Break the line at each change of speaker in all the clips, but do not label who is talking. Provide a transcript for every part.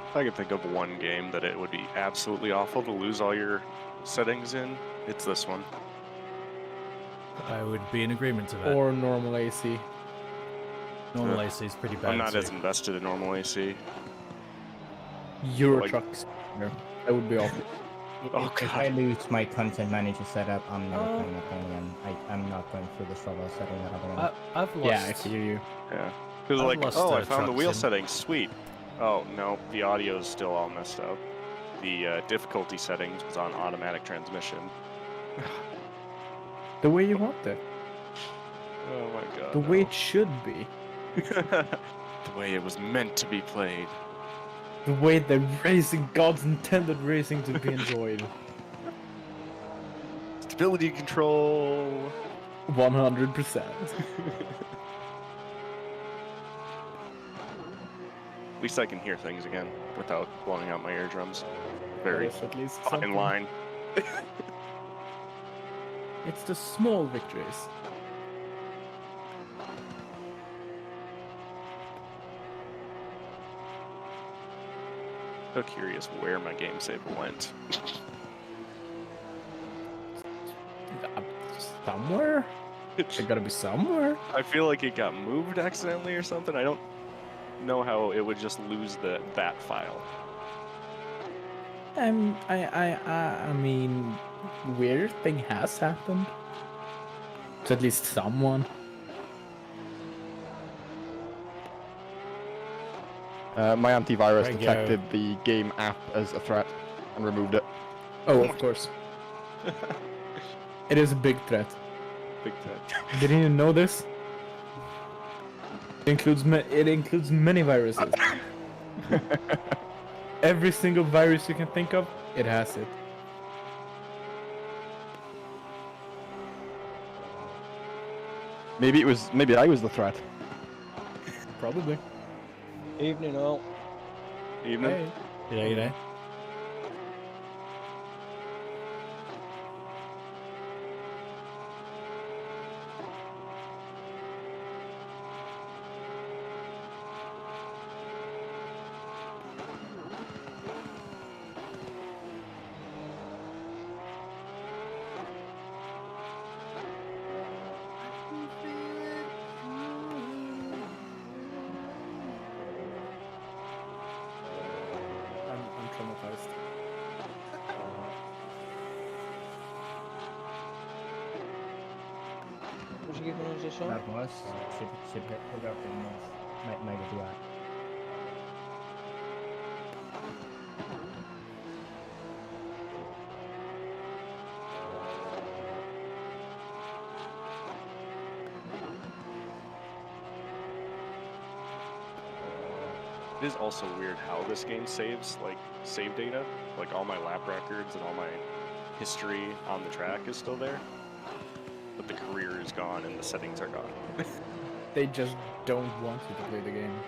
If I could think of one game that it would be absolutely awful to lose all your settings in, it's this one.
I would be in agreement to that.
Or normal AC.
Normal AC is pretty bad
I'm not
too.
as invested in normal AC.
Euro
Like-
trucks. No, that would be awful.
Oh,
If
God.
I lose my content manager setup, I'm never playing that game again. I'm not going through the struggle of setting that up again.
I've lost.
Yeah, I feel you.
Yeah. Because
I've
like,
lost,
oh, I found the
trucks
wheel
in.
settings. Sweet. Oh, no, the audio's still all messed up. The difficulty settings was on automatic transmission.
The way you want it.
Oh my god.
The way it should be.
The way it was meant to be played.
The way the racing gods intended racing to be enjoyed.
Stability control.
100%.
At least I can hear things again without blowing out my eardrums. Very
That is at least
fine
something.
line.
It's the small victories.
So curious where my game save went.
Somewhere? It gotta be somewhere.
I feel like it got moved accidentally or something. I don't know how it would just lose that file.
I mean, weird thing has happened. To at least someone.
My antivirus
There you
detected the game app as a threat and removed it.
Oh, of course. It is a big threat.
Big time.
Didn't you know this? It includes many viruses. Every single virus you can think of, it has it.
Maybe I was the threat.
Probably.
Evening all.
Evening.
Hey.
Yeah, you know.
I'm traumatized.
Was you giving us a song?
That was should hook up and make it do that.
It is also weird how this game saves, like, save data. Like, all my lap records and all my history on the track is still there. But the career is gone and the settings are gone.
They just don't want you to play the game.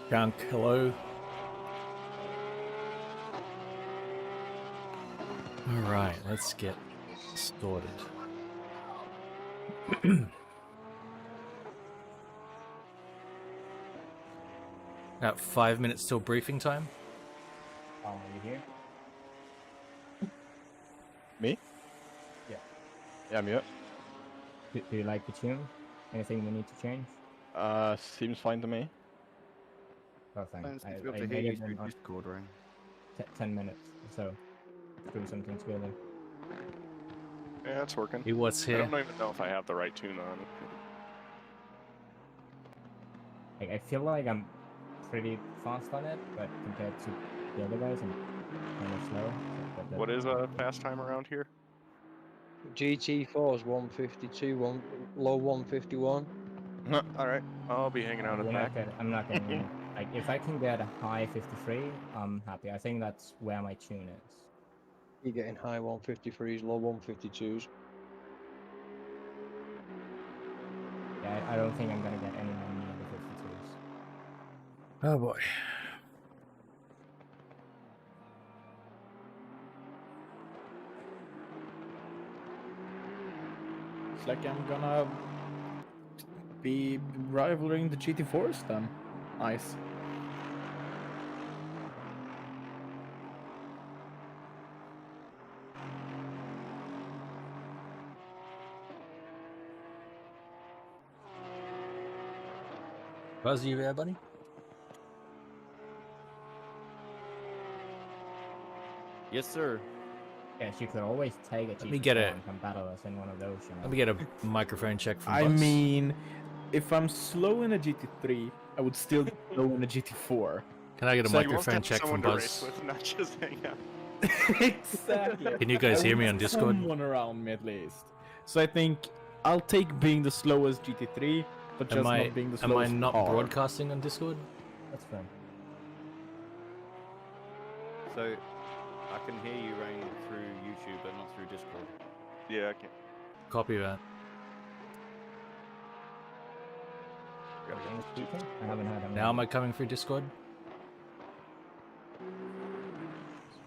Junk, hello. Alright, let's get started. About 5 minutes till briefing time.
Are you here?
Me?
Yeah.
Yeah, I'm here.
Do you like the tune? Anything we need to change?
Seems fine to me.
Perfect.
Plans to
I
be able to
made
hear you
it
through
on
Discord, right?
10 minutes, so do something together.
Yeah, it's working.
See what's
I
here.
don't even know if I have the right tune on.
Like, I feel like I'm pretty fast on it, but compared to the other guys, I'm kind of slow. But
What is a fast time around here?
GT4 is 152, low 151.
Alright, I'll be hanging out at the back.
I'm not getting like if I can get a high 53, I'm happy. I think that's where my tune is.
You're getting high 153s, low 152s.
Yeah, I don't think I'm gonna get anyone near the 52s.
Oh boy.
It's like I'm gonna be rivaling the GT4s then. Nice.
Buzz, you there, buddy?
Yes, sir.
Yes, you could always take a GT4
me get it.
and come battle us in one of those, you know.
Let me get a microphone check from
I
Buzz.
mean, if I'm slow in a GT3, I would still be slow in a GT4.
Can I get a
So
He wants to
microphone
have
check
someone
from
to race
Buzz?
with, not just hang out.
Exactly.
Can you guys
I
hear me
want
on Discord?
Someone around me at least. So I think I'll take being the slowest GT3, but just not being the
Am I
slowest
not
car.
broadcasting on Discord?
That's fine.
So, I can hear you, Rain, through YouTube, but not through Discord.
Yeah, I can't.
Copy that.
English speaking? I haven't heard him.
Now am I coming through Discord?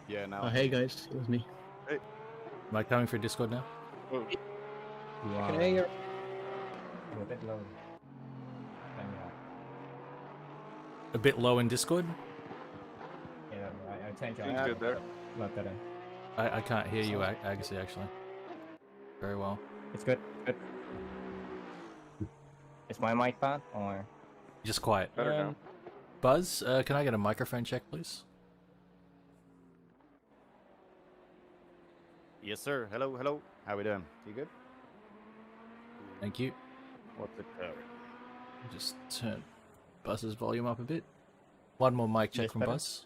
Yeah, now.
Oh, hey guys, it was me.
Am I coming through Discord now?
Oh,
You
I
are
can hear you.
you're a bit low. Then,
A bit low in Discord?
yeah, I changed your
Seems
audio
good there.
a lot better.
I can't hear you, Agassi, actually. Very well.
It's good. Good. Is my mic bad or?
Just quiet.
better now.
Buzz, can I get a microphone check, please?
Yes, sir. Hello, hello. How we doing? You good?
Thank you.
What's it code?
Just turn Buzz's volume up a bit. One more mic check
This
from
better?
Buzz.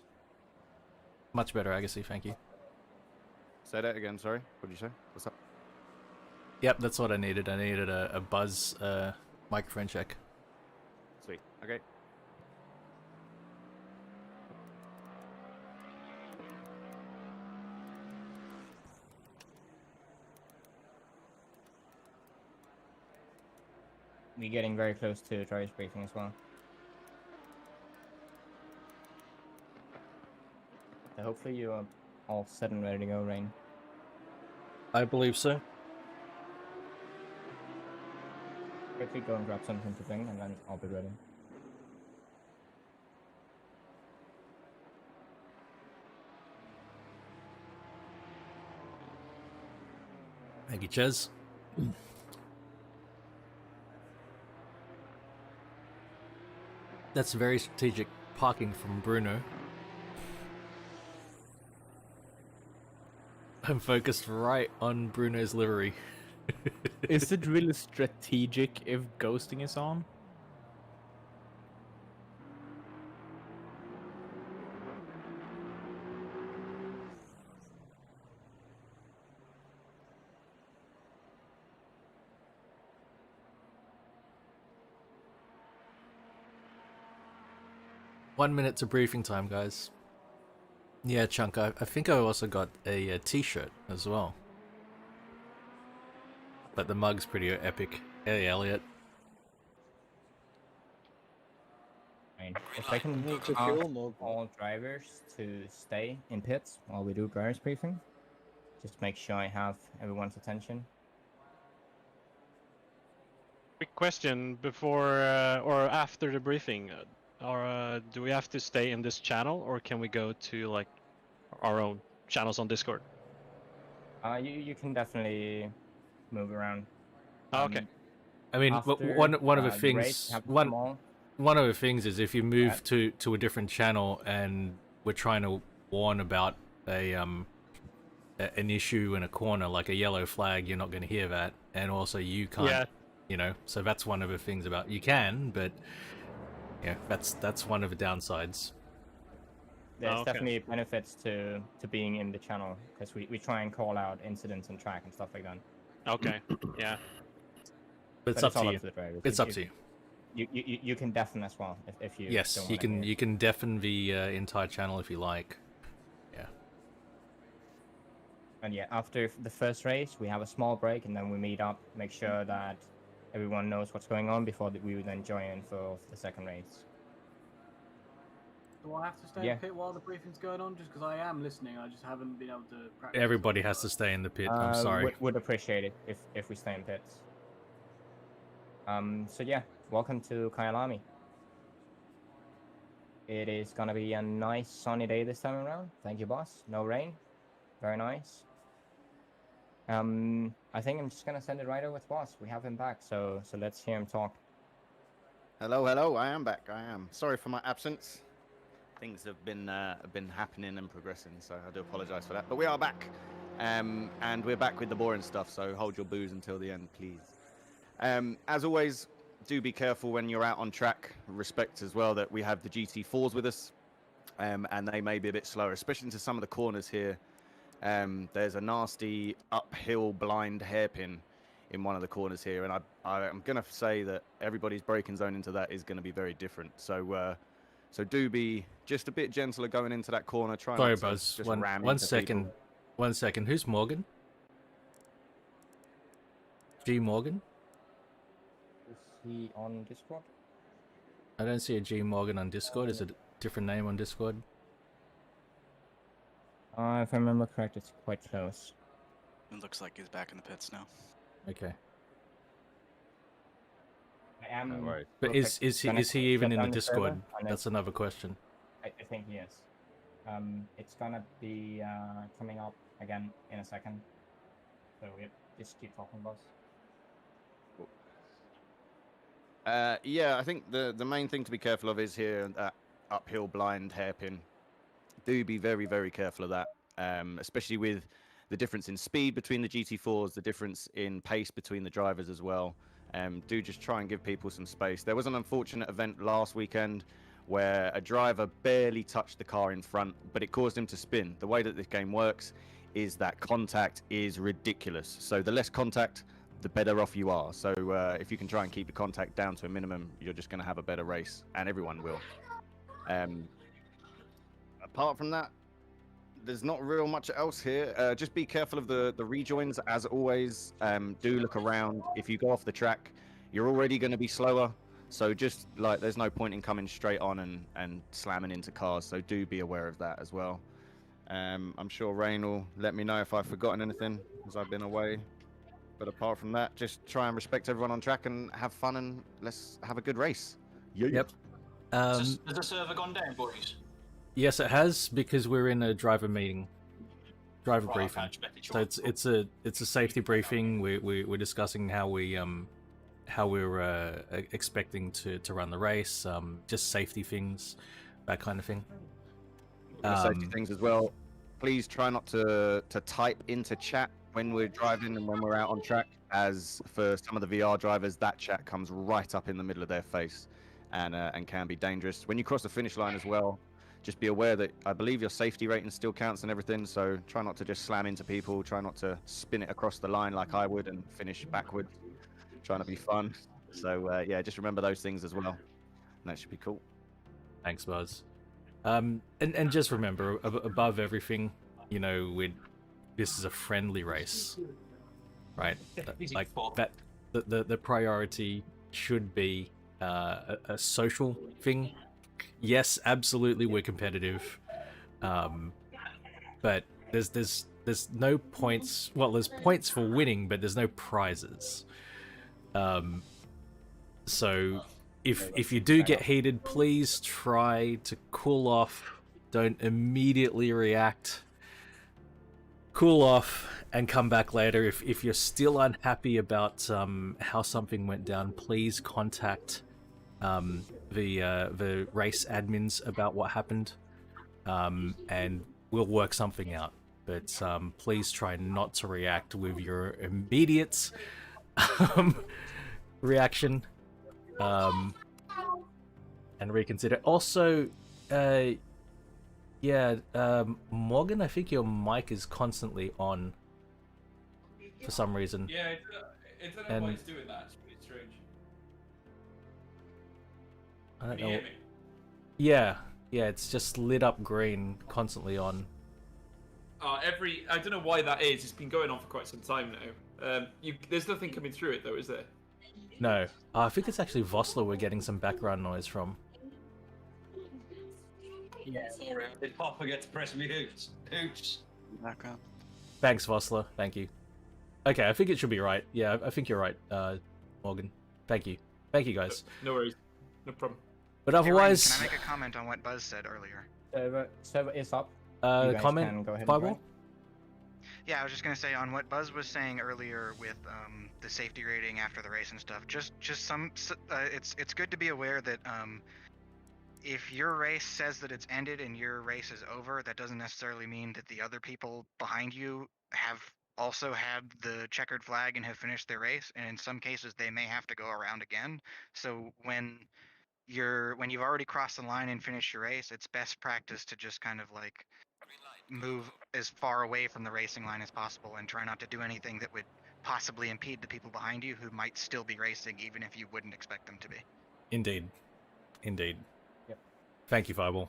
Much better, Agassi, thank you.
Say that again, sorry. What did you say? What's up?
Yep, that's what I needed. I needed a Buzz microphone check.
Sweet. Okay.
We're getting very close to Troy's briefing as well. So hopefully you are all set and ready to go, Rain.
I believe so.
Quickly go and grab something to drink and then I'll be ready.
Thank you, Ches. That's very strategic parking from Bruno. I'm focused right on Bruno's livery.
Is it really strategic if ghosting is on?
One minute to briefing time, guys. Yeah, Chunk, I think I also got a t-shirt as well. But the mug's pretty epic. Hey, Elliot.
Rain. If I can
Need to
ask
fuel mode.
all drivers to stay in pits while we do drivers briefing, just to make sure I have everyone's attention.
Quick question before or after the briefing, or do we have to stay in this channel, or can we go to like our own channels on Discord?
You can definitely move around.
Oh, okay.
I mean,
After,
one of the
the race,
things
you have to come all-
one of the things is if you move
Yeah.
to a different channel and we're trying to warn about an issue in a corner like a yellow flag, you're not going to hear that, and also you can't.
Yeah.
You know, so that's one of the things about you can, but yeah, that's one of the downsides.
There's
Oh, okay.
definitely benefits to being in the channel because we try and call out incidents and track and stuff like that.
Okay. Yeah.
But it's
But
up to
all
you.
the drivers.
It's up to you.
You can deafen as well if you.
Yes,
don't
you
wanna
can
hear.
you can deafen the entire channel if you like. Yeah.
And yeah, after the first race, we have a small break and then we meet up, make sure that everyone knows what's going on before we would then join for the second race.
Do I have to stay
Yeah.
in pit while the briefing's going on? Just because I am listening, I just haven't been able to practice.
Everybody has to stay in the pit. I'm sorry.
Would appreciate it if we stay in pits. So yeah, welcome to Kyalami. It is gonna be a nice sunny day this time around. Thank you, boss. No rain. Very nice. I think I'm just gonna send it right over with boss. We have him back, so let's hear him talk.
Hello, hello. I am back. I am. Sorry for my absence. Things have been happening and progressing, so I do apologise for that. But we are back, and we're back with the boring stuff. So hold your booze until the end, please. As always, do be careful when you're out on track. Respect as well that we have the GT4s with us, and they may be a bit slower, especially into some of the corners here. There's a nasty uphill blind hairpin in one of the corners here, and I'm going to say that everybody's braking zone into that is going to be very different. So do be just a bit gentler going into that corner. Try
Sorry,
not to
Buzz.
just
One
ram into
second.
people.
1 second. Who's Morgan? G Morgan?
Is he on Discord?
I don't see a G Morgan on Discord. Is it a different name on Discord?
If I remember correct, it's quite close.
It looks like he's back in the pits now.
Okay.
I am.
No worries.
But
real
is
quick
he
gonna
is he even
shut
in the
down the server.
Discord?
I know-
That's another question.
I think he is. It's gonna be coming up again in a second. So yeah, just keep talking, boss.
Yeah, I think the main thing to be careful of is here that uphill blind hairpin. Do be very, very careful of that, especially with the difference in speed between the GT4s, the difference in pace between the drivers as well. Do just try and give people some space. There was an unfortunate event last weekend where a driver barely touched the car in front, but it caused him to spin. The way that this game works is that contact is ridiculous. So the less contact, the better off you are. So if you can try and keep the contact down to a minimum, you're just going to have a better race, and everyone will. Apart from that, there's not real much else here. Just be careful of the rejoins, as always. Do look around. If you go off the track, you're already going to be slower. So just like, there's no point in coming straight on and slamming into cars. So do be aware of that as well. I'm sure Rain will let me know if I've forgotten anything, as I've been away. But apart from that, just try and respect everyone on track and have fun, and let's have a good race.
Yep.
Has the server gone down, boys?
Yes, it has, because we're in a driver meeting, driver
Right,
briefing.
okay, just making
So
sure.
it's a safety briefing. We're discussing how we're expecting to run the race, just safety things, that kind of thing.
Safety things as well. Please try not to type into chat when we're driving and when we're out on track, as for some of the VR drivers, that chat comes right up in the middle of their face and can be dangerous. When you cross the finish line as well, just be aware that I believe your safety rating still counts and everything, so try not to just slam into people, try not to spin it across the line like I would and finish backward, trying to be fun. So yeah, just remember those things as well, and that should be cool.
Thanks, Buzz. And just remember, above everything, you know, this is a friendly race, right? Like that, the priority should be a social thing. Yes, absolutely, we're competitive, but there's no points. Well, there's points for winning, but there's no prizes. So if you do get heated, please try to cool off. Don't immediately react. Cool off and come back later. If you're still unhappy about how something went down, please contact the race admins about what happened, and we'll work something out. But please try not to react with your immediate reaction, and reconsider. Also, Morgan, I think your mic is constantly on for some reason.
Yeah, I don't know why it's doing that. It's pretty strange.
I don't
Can you
know.
hear me?
Yeah, it's just lit up green, constantly on.
I don't know why that is. It's been going on for quite some time now. There's nothing coming through it though, is there?
No. I think it's actually Vossler we're getting some background noise from.
Yeah. Did Pop forget to press me hoots? Hoots.
Background.
Thanks, Vossler. Thank you. Okay, I think it should be right. Yeah, I think you're right, Morgan. Thank you. Thank you, guys.
No worries. No problem.
But
Hey, Ryan,
otherwise...
can I make a comment on what Buzz said earlier?
Server is up. You guys
comment,
can go ahead and
Fireball?
join.
Yeah, I was just gonna say on what Buzz was saying earlier with the safety rating after the race and stuff. It's good to be aware that if your race says that it's ended and your race is over, that doesn't necessarily mean that the other people behind you have also had the checkered flag and have finished their race. And in some cases, they may have to go around again. So when you've already crossed the line and finished your race, it's best practice to just kind of like move as far away from the racing line as possible and try not to do anything that would possibly impede the people behind you who might still be racing even if you wouldn't expect them to be.
Indeed. Indeed.
Yep.
Thank you, Fireball.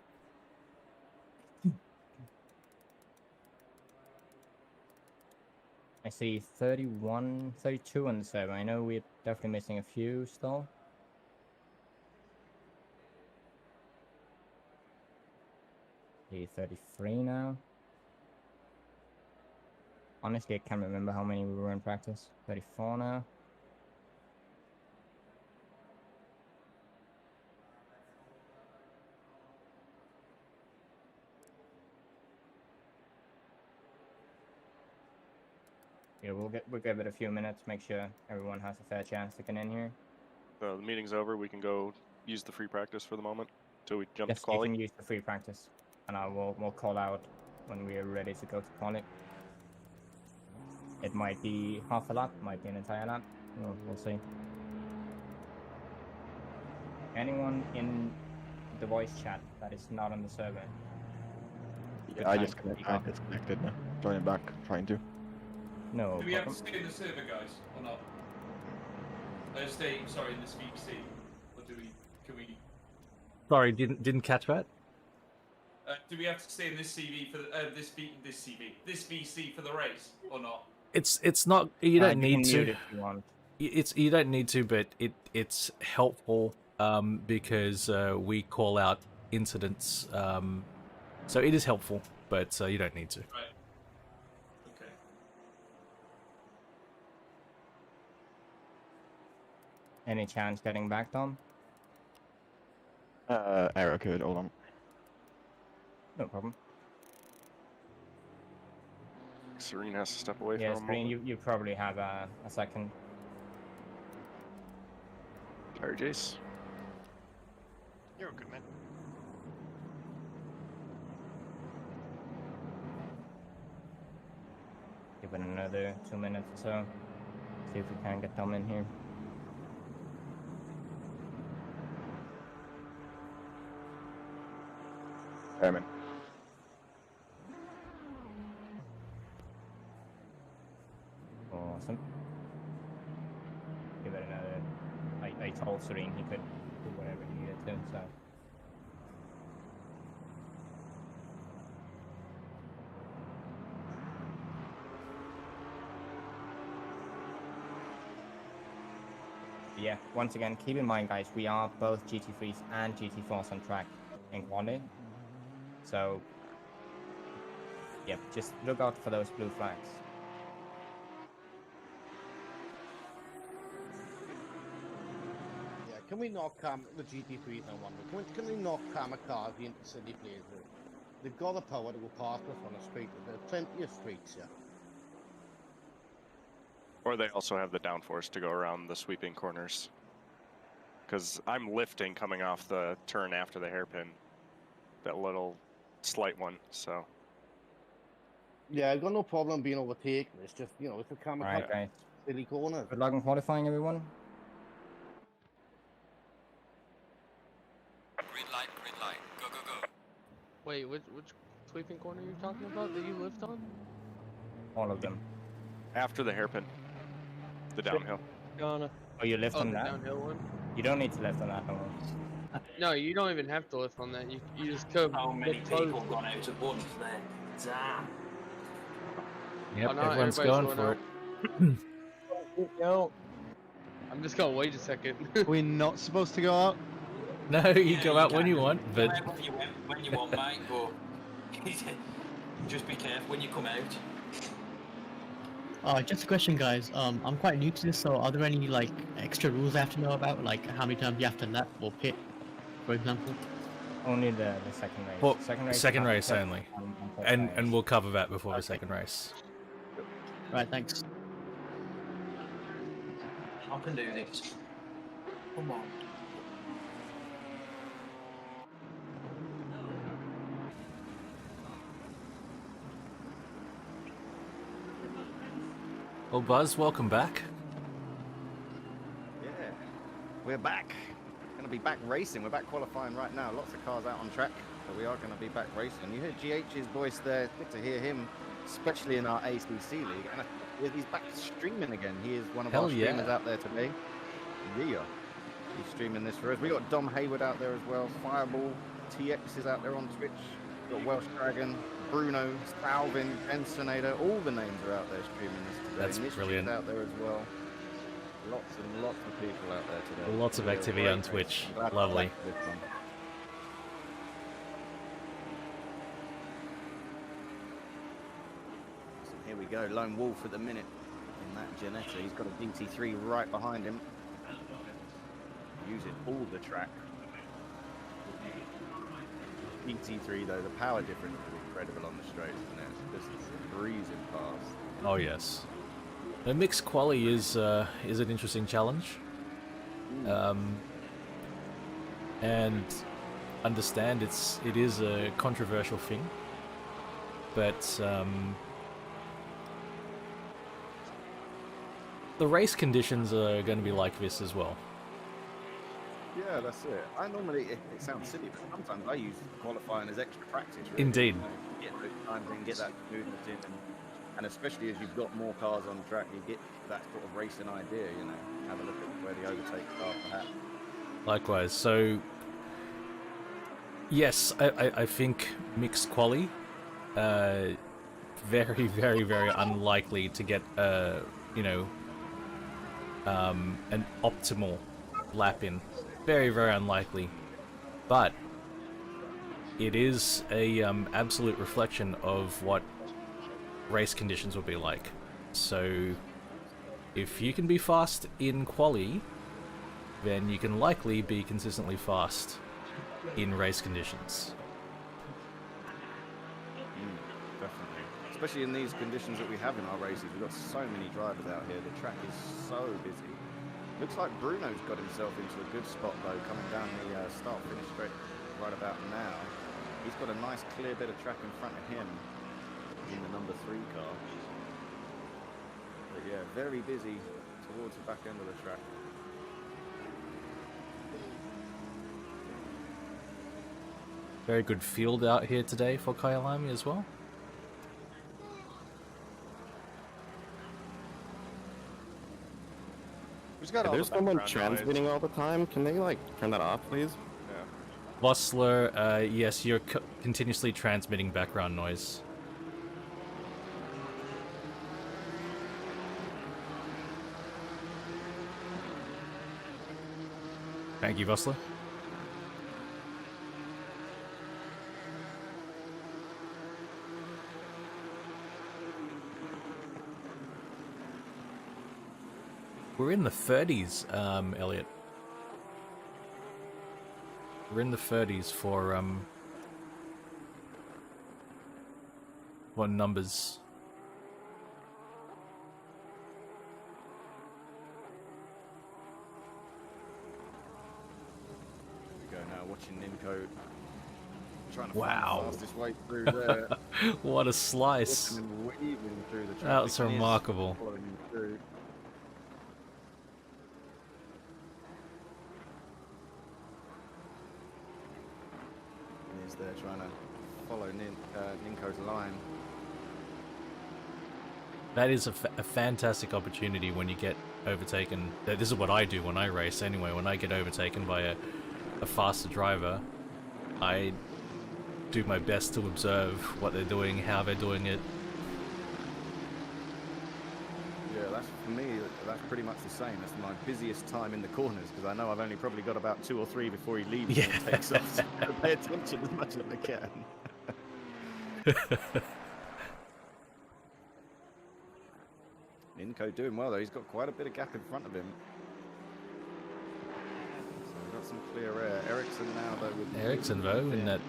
I see 31, 32 on the server. I know we're definitely missing a few still. See 33 now. Honestly, I can't remember how many we were in practice. 34 now. Yeah, we'll give it a few minutes, make sure everyone has a fair chance to get in here.
The meeting's over. We can go use the free practice for the moment until we jump
Yes,
to quali.
you can use the free practice, and we'll call out when we are ready to go to quali. It might be half a lap, might be an entire lap. We'll see. Anyone in the voice chat that is not on the server?
Yeah, I disconnected now. Joining back, trying to.
No.
Do we have to stay in the server, guys, or not? Stay, sorry, in this VC, or do we? Can we?
Sorry, didn't catch that.
Do we have to stay in this CV for this VC for the race, or not?
It's not. You don't need to.
If you want.
You don't need to, but it's helpful because we call out incidents. So it is helpful, but you don't need to.
Right. Okay.
Any chance getting back, Tom?
Error could hold on.
No problem.
Serene has to step away
Yeah,
for a
Serene,
moment.
you probably have a second.
Sorry, Jace.
You're good, man.
Give it another 2 minutes or so. See if we can get Tom in here.
Airman.
Awesome. Give it another. I told Serene he could do whatever he needed to, so. Yeah, once again, keep in mind, guys, we are both GT3s and GT4s on track in quali. So, yeah, just look out for those blue flags.
Yeah, can we knock the GT3s I wonder? Can we knock kamikaze into city places? They've got the power to go past us on the street. There's plenty of streets here.
Or they also have the downforce to go around the sweeping corners. Because I'm lifting coming off the turn after the hairpin. That little slight one, so.
Yeah, I've got no problem being overtaken. It's just, it's a kamikaze
Alright, guys.
silly corner.
Good luck in qualifying, everyone.
Green light, go, go, go.
Wait, which sweeping corner are you talking about that you lift on?
All of them.
After the hairpin. The downhill.
Gonna.
Oh, you lift on
the
that?
downhill one?
You don't need to lift on that one.
No, you don't even have to lift on that. You just go.
How many
get close.
people gone out at once there? Damn.
Yep,
Oh, no,
everyone's
everybody's
going for
out.
it.
Yo.
I'm just gonna wait a second.
We're not supposed to go out.
No, you go out when you want,
Go
but
out when you want, mate, but just be careful when you come out.
Just a question, guys. I'm quite new to this, so are there any like extra rules I have to know about, like how many times you have to lap or pit, for example?
Only the second race.
well,
Second race,
second
you have
race
to pit
only,
on pit
and
tires.
we'll cover that before the second race.
Right, thanks.
I can do this. Come on.
Well, Buzz, welcome back.
Yeah, we're back. Going to be back racing. We're back qualifying right now. Lots of cars out on track, but we are going to be back racing. You heard GH's voice there. Good to hear him, especially in our ACC league. And he's back streaming again. He is one of our streamers out there today. Yeah, he's streaming this for us. We got Dom Hayward out there as well. Fireball TX is out there on Twitch. We've got Welsh Dragon, Bruno, Salvin, Ensonator. All the names are out there streaming this today.
That's
Mischief's
brilliant.
out there as well. Lots and lots of people out there today.
Lots of
It'll be a
activity
great
on
race.
Twitch.
I'm glad we're
Lovely.
back for this one. So here we go, Lone Wolf at the minute in that Janetta. He's got a DT3 right behind him. Using all the track. DT3 though, the power difference is incredible on the straights, isn't it? Just breezing past.
Oh yes. The mixed quali is an interesting challenge, and understand it is a controversial thing, but the race conditions are going to be like this as well.
Yeah, that's it. I normally, it sounds silly, but sometimes I use qualifying as extra practice. Really.
Indeed.
Get those times in, get that smoothness in, and especially as you've got more cars on track, you get that sort of racing idea, you know, have a look at where the overtakes are perhaps.
Likewise. So, yes, I think mixed quali, very, very, very unlikely to get, you know, an optimal lap in. Very, very unlikely. But it is a absolute reflection of what race conditions will be like. So if you can be fast in quali, then you can likely be consistently fast in race conditions.
Definitely. Especially in these conditions that we have in our races. We've got so many drivers out here. The track is so busy. Looks like Bruno's got himself into a good spot though, coming down the start-finish straight right about now. He's got a nice clear bit of track in front of him in the number 3 car. But yeah, very busy towards the back end of the track.
Very good field out here today for Kyalami as well.
There's someone transmitting all the time. Can they like turn that off, please?
Yeah. Vossler, yes, you're continuously transmitting background noise. Thank you, Vossler. We're in the 30s, Elliot. We're in the 30s for what numbers?
Here we go now, watching Nimco trying to
Wow.
find the fastest way through there.
What a slice.
Watching him weaving through the
That's
traffic. He is
remarkable.
following him through. He's there trying to follow Ninko's line.
That is a fantastic opportunity when you get overtaken. This is what I do when I race anyway. When I get overtaken by a faster driver, I do my best to observe what they're doing, how they're doing it.
Yeah, that's for me. That's pretty much the same. That's my busiest time in the corners because I know I've only probably got about 2 or 3 before he leaves and takes off. So I pay attention as much as I can. Inco doing well though. He's got quite a bit of gap in front of him. So we've got some clear air. Ericsson now though. With
Ericsson though in that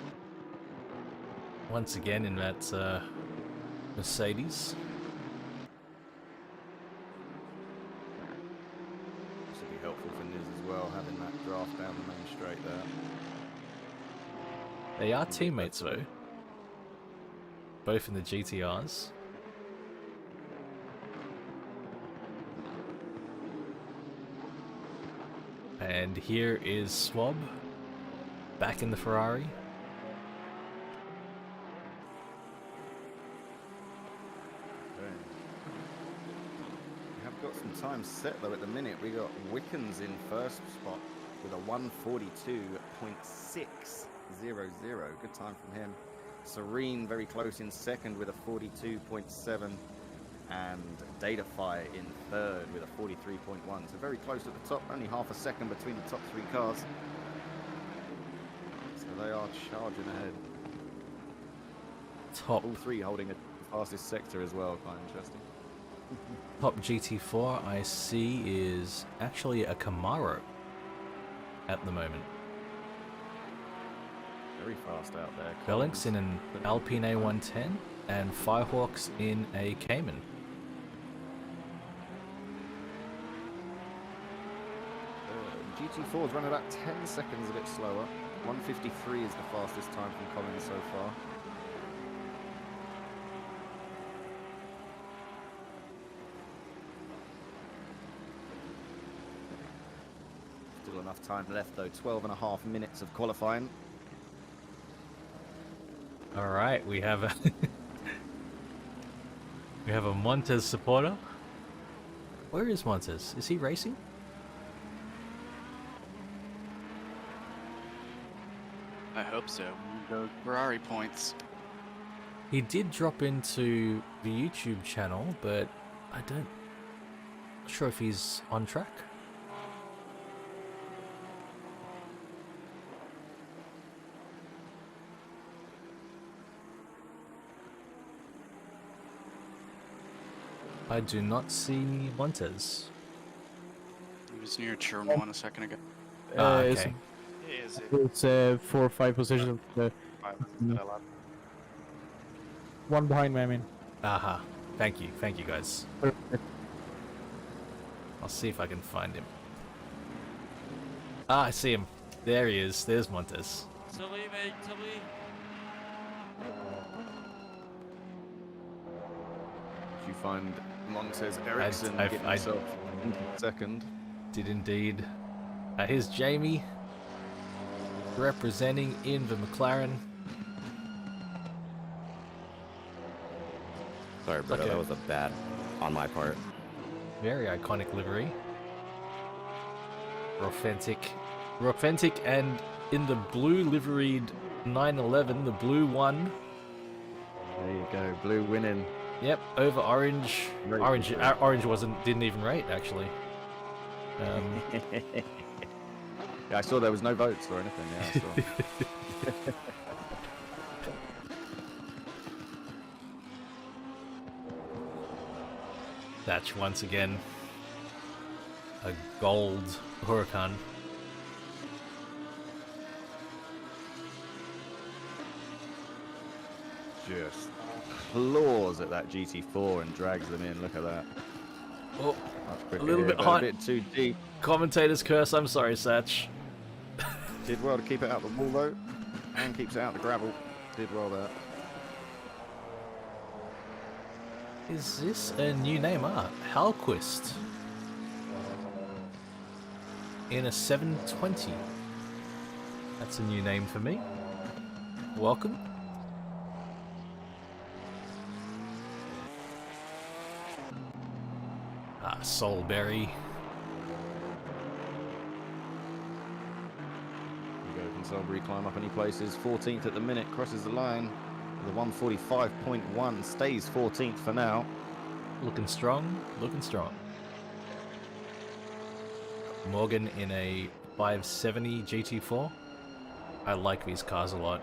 once again in that Mercedes.
This would be helpful for Niz as well, having that draft down the main straight there.
They are teammates though. Both in the GTRs. And here is Swab back in the Ferrari.
Okay. We have got some time set though at the minute. We got Wickens in first spot with a 142.600. Good time from him. Serene very close in second with a 42.7, and Datafy in third with a 43.1. So very close at the top, only half a second between the top 3 cars. So they are charging ahead.
Top.
All 3 holding a fastest sector as well, quite interesting.
Top GT4 I see is actually a Camaro at the moment.
Very fast out there.
Bellix in an Alpine A110 and Firehawks in a Cayman.
GT4's run about 10 seconds a bit slower. 153 is the fastest time from Collins so far. Still enough time left though, 12.5 minutes of qualifying.
All right, we have a we have a Montez supporter. Where is Montez? Is he racing?
I hope so. Those Ferrari points.
He did drop into the YouTube channel, but I don't not sure if he's on track. I do not see Montez.
He was near turn 1 a second ago.
Okay.
It's 4 or 5 positions. One behind me, I mean.
Aha. Thank you guys. I'll see if I can find him. Ah, I see him. There he is. There's Montez.
Tilly, mate, Tilly.
You find Montez Ericsson getting himself into second.
Did indeed. Here's Jamie representing in the McLaren.
Sorry, brother, that was a bad on my part.
Very iconic livery. Authentic, and in the blue liveried 911, the blue one.
There you go, blue winning.
Yep, over orange.
Very
Orange didn't even rate actually.
Yeah, I saw there was no votes or anything. Yeah, I saw.
That's once again a gold Huracan.
Just claws at that GT4 and drags them in. Look at that.
Oh, a little bit hot.
A bit too deep.
Commentator's curse. I'm sorry, Satch.
Did well to keep it out the wall though, and keeps it out the gravel. Did well there.
Is this a new name? Halquist. In a 720. That's a new name for me. Welcome. Soulberry.
Can Soulberry climb up any places? 14th at the minute, crosses the line with a 145.1, stays 14th for now.
Looking strong, looking strong. Morgan in a 570 GT4. I like these cars a lot.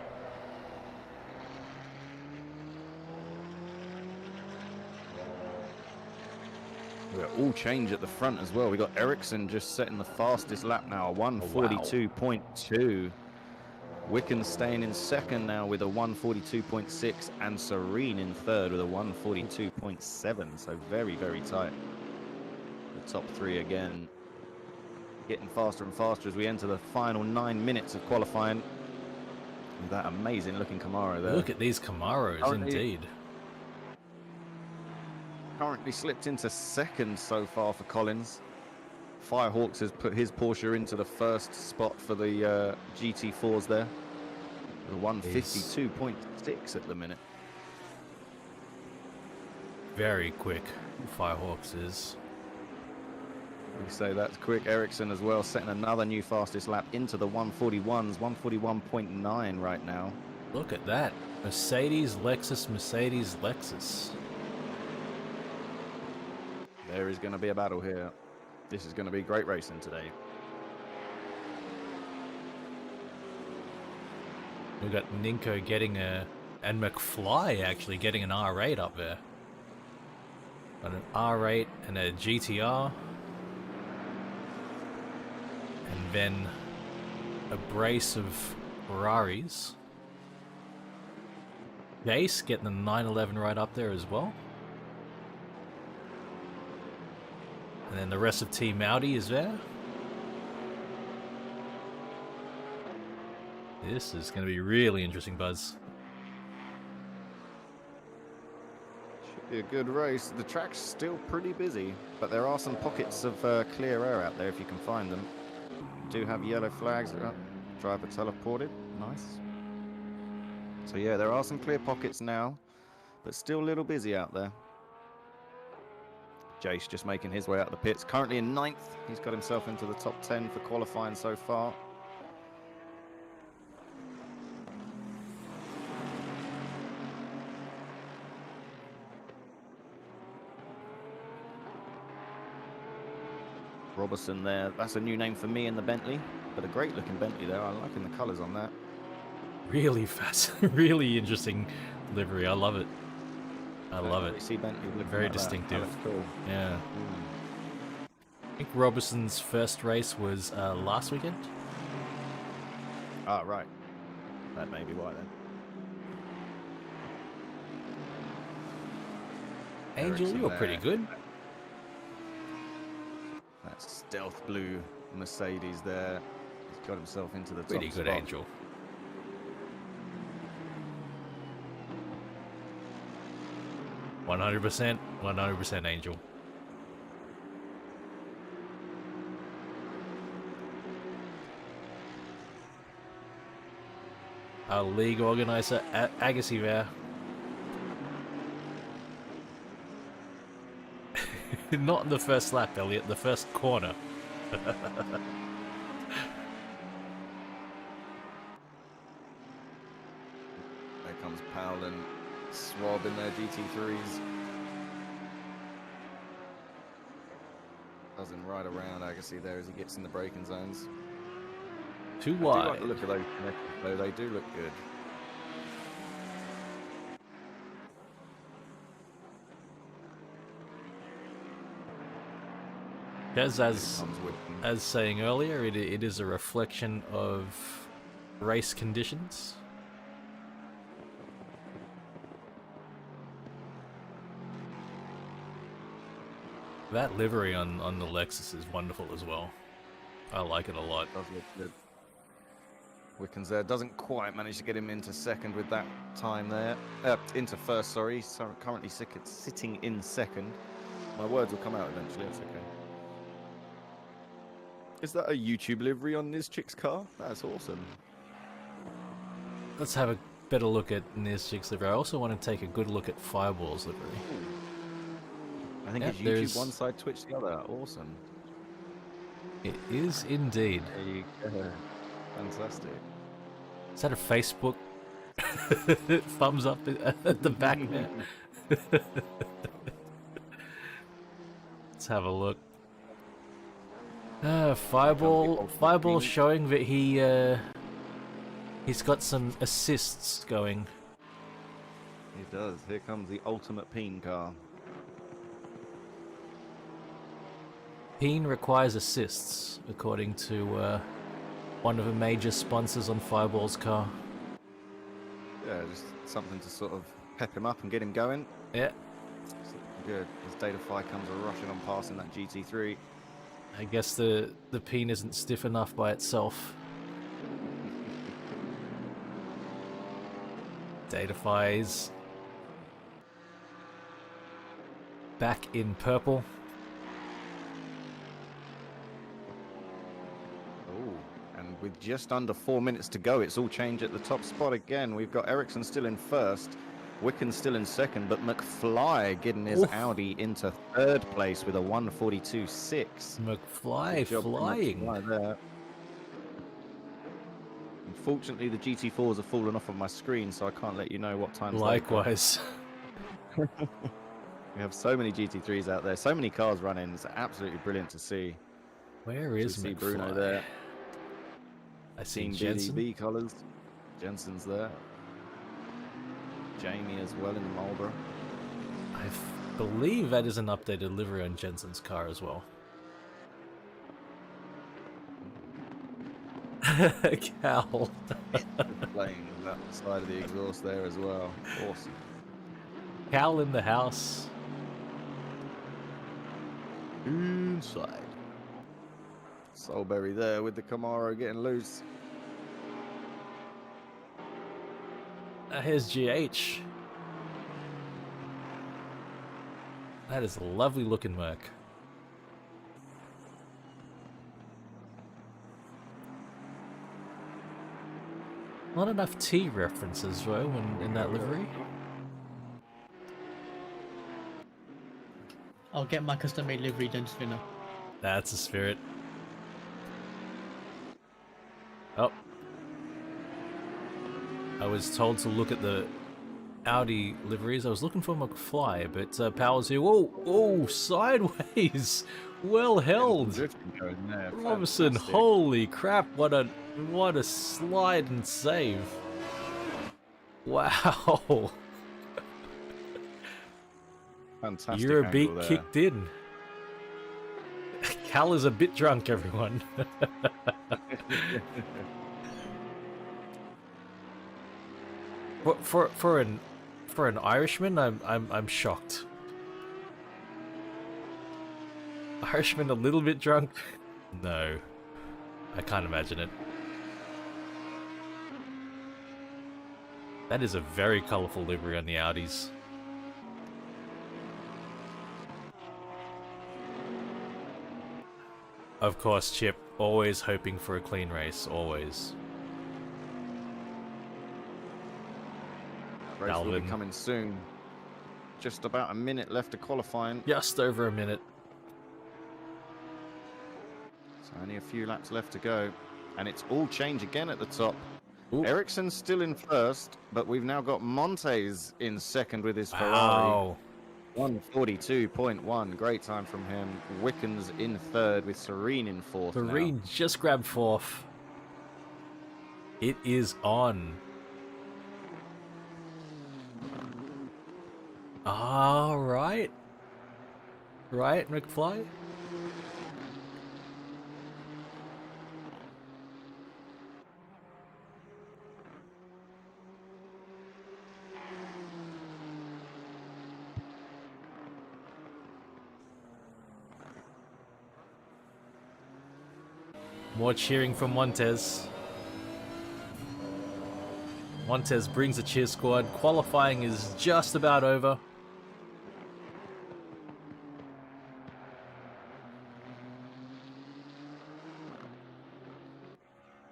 We're all change at the front as well. We got Ericsson just setting the fastest lap now, 142.2. Wicken staying in second now with a 142.6, and Serene in third with a 142.7. So very, very tight. The top three again getting faster and faster as we enter the final 9 minutes of qualifying. With that amazing looking Camaro there.
Look at these Camaros, indeed.
Currently slipped into second so far for Collins. Firehawks has put his Porsche into the first spot for the GT4s there. The 152.6 at the minute.
Very quick, Firehawks is.
We say that's quick. Ericsson as well, setting another new fastest lap into the 141s, 141.9 right now.
Look at that. Mercedes, Lexus, Mercedes, Lexus.
There is going to be a battle here. This is going to be great racing today.
We've got Ninko getting and McFly actually getting an R8 up there. Got an R8 and a GTR. And then a brace of Ferraris. Jace getting the 911 right up there as well. And then the rest of Team Audi is there. This is going to be really interesting, Buzz.
Should be a good race. The track's still pretty busy, but there are some pockets of clear air out there if you can find them. Do have yellow flags. Driver teleported. Nice. So yeah, there are some clear pockets now, but still a little busy out there. Jace just making his way out of the pits. Currently in 9th. He's got himself into the top 10 for qualifying so far. Robertson there. That's a new name for me in the Bentley, but a great looking Bentley there. I'm liking the colours on that.
Really fast, really interesting livery. I love it. I love it.
See Bentley
very
like
distinctive.
That. Cool.
Yeah. I think Robertson's first race was last weekend.
Ah, right. That may be why then.
Angel,
Ericsson
you're
there.
pretty good.
That stealth blue Mercedes there. He's got himself into the top
Pretty good,
spot.
Angel. $100%, Angel. Our league organizer, Agassi there. Not in the first lap, Elliot, the first corner.
There comes Powell and Swab in their GT3s. Buzzing right around Agassi there as he gets in the braking zones.
Too
I do
wide.
like the look of those connectors, though. They do look good.
As saying earlier, it is a reflection of race conditions. That livery on the Lexus is wonderful as well. I like it a lot.
Does look good. Wickens there doesn't quite manage to get him into second with that time there. Into first, sorry. He's currently sitting in second. My words will come out eventually, it's okay. Is that a YouTube livery on this chick's car? That's awesome.
Let's have a better look at Nizchik's livery. I also want to take a good look at Fireball's livery.
I think
Yeah,
it's YouTube
there's-
one side, Twitch the other. Awesome.
It is indeed.
There you go. Fantastic.
Is that a Facebook thumbs up at the back there? Let's have a look. Fireball showing that he's got some assists going.
He does. Here comes the ultimate peen car.
Peen requires assists, according to one of the major sponsors on Fireball's car.
Yeah, just something to sort of pep him up and get him going.
Yeah.
Good. As Datafy comes rushing on past in that GT3.
I guess the peen isn't stiff enough by itself. Datafy's back in purple.
Oh, and with just under 4 minutes to go, it's all changed at the top spot again. We've got Ericsson still in first, Wicken still in second, but McFly getting his Audi into third place with a 142.6.
McFly flying.
McFly there. Unfortunately, the GT4s have fallen off of my screen, so I can't let you know what times.
Likewise.
We have so many GT3s out there, so many cars running. It's absolutely brilliant to see.
Where is
see
McFly?
Bruno there?
I see
Jensen. BDB colours. Jensen's there. Jamie as well in the Marlboro.
I believe that is an updated livery on Jensen's car as well. Cal.
Playing that side of the exhaust there as well. Awesome.
Cal in the house.
Inside. Soulberry there with the Camaro getting loose.
Here's GH. That is a lovely looking Merc. Not enough T references, though, in that livery.
I'll get my custom-made livery done sooner.
That's the spirit. Oh. I was told to look at the Audi liveries. I was looking for McFly, but Power's here. Whoa, whoa, sideways. Well held. Robinson, holy crap, what a slide and save. Wow.
Fantastic.
You're a beat
there.
kicked in. Cal is a bit drunk, everyone. For an Irishman, I'm shocked. Irishman a little bit drunk? No, I can't imagine it. That is a very colourful livery on the Audis. Of course, Chip, always hoping for a clean race, always.
Race will be coming soon. Just about a minute left to qualifying.
Just over a minute.
So only a few laps left to go. And it's all change again at the top. Ericsson's still in first, but we've now got Montes in second with his Ferrari.
Wow.
142.1, great time from him. Wickens in third with Serene in fourth.
Serene just grabbed fourth. It is on. All right. Right, McFly? More cheering from Montes. Montes brings a cheer squad. Qualifying is just about over.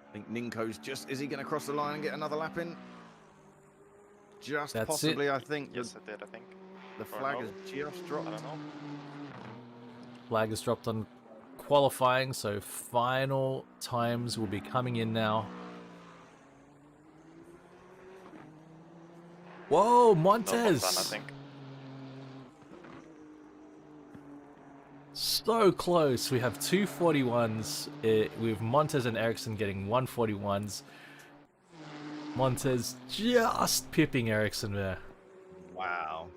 I think Ninko's just... Is he going to cross the line and get another lap in? Just
That's
possibly,
it.
I think.
Yes, it did, I think.
The flag has just dropped.
I don't know.
Flag is dropped on qualifying, so final times will be coming in now. Whoa, Montes!
No, I think.
So close. We have 241s with Montez and Ericsson getting 141s. Montez just pipping Ericsson there.
Wow.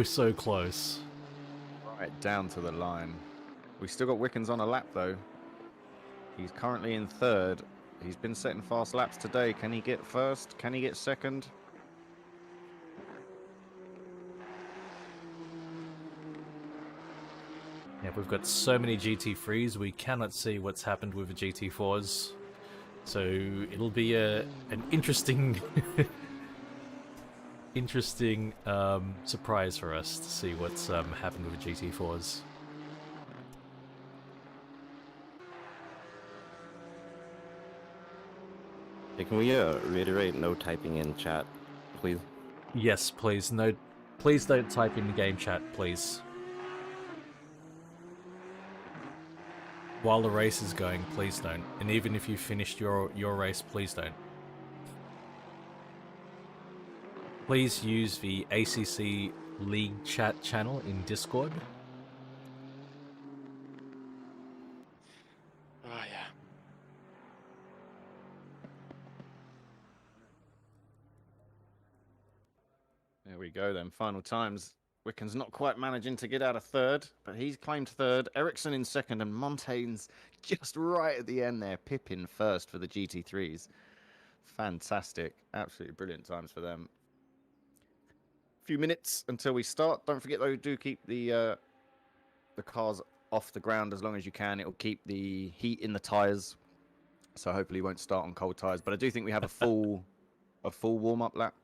So close.
Right down to the line. We still got Wickens on a lap though. He's currently in third. He's been setting fast laps today. Can he get first? Can he get second?
Yeah, we've got so many GT3s, we cannot see what's happened with the GT4s. So it'll be an interesting interesting surprise for us to see what's happened with the GT4s.
Hey, can we reiterate no typing in chat, please?
Yes, please. No, please don't type in the game chat, please. While the race is going, please don't. And even if you finished your race, please don't. Please use the ACC League chat channel in Discord.
Oh, yeah.
There we go then. Final times. Wicken's not quite managing to get out of third, but he's claimed third. Ericsson in second, and Montaigne's just right at the end there. Pippin first for the GT3s. Fantastic. Absolutely brilliant times for them. Few minutes until we start. Don't forget though, do keep the cars off the ground as long as you can. It'll keep the heat in the tires, so hopefully you won't start on cold tires. But I do think we have a full warm-up lap.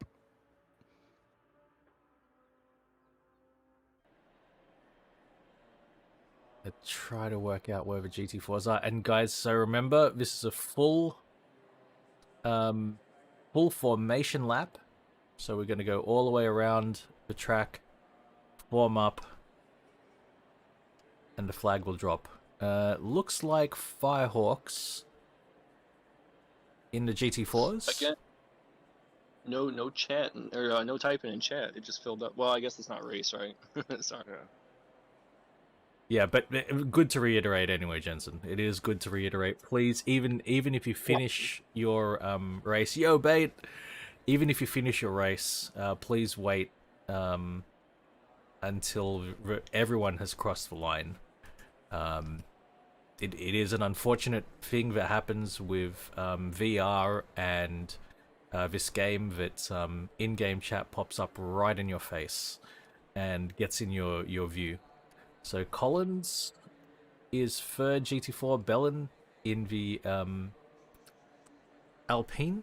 I try to work out where the GT4s are. And guys, so remember, this is a full formation lap. So we're going to go all the way around the track, warm up, and the flag will drop. Looks like Firehawks in the GT4s.
Again, no chat or no typing in chat. It just filled up. Well, I guess it's not race, right? Sorry.
Yeah, but good to reiterate anyway, Jensen. It is good to reiterate. Please, even if you finish your race, yo, bait. Even if you finish your race, please wait until everyone has crossed the line. It is an unfortunate thing that happens with VR and this game that in-game chat pops up right in your face and gets in your view. So Collins is third GT4, Bellin in the Alpine.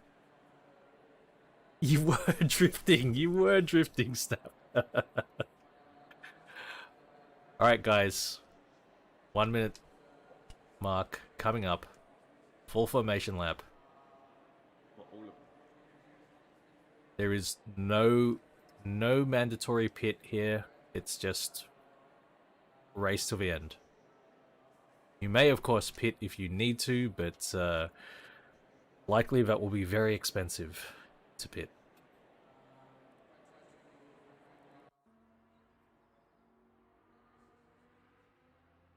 You were drifting, Snap. Alright guys, 1 minute mark coming up, full formation lap. There is no mandatory pit here, it's just race to the end. You may of course pit if you need to, but likely that will be very expensive to pit.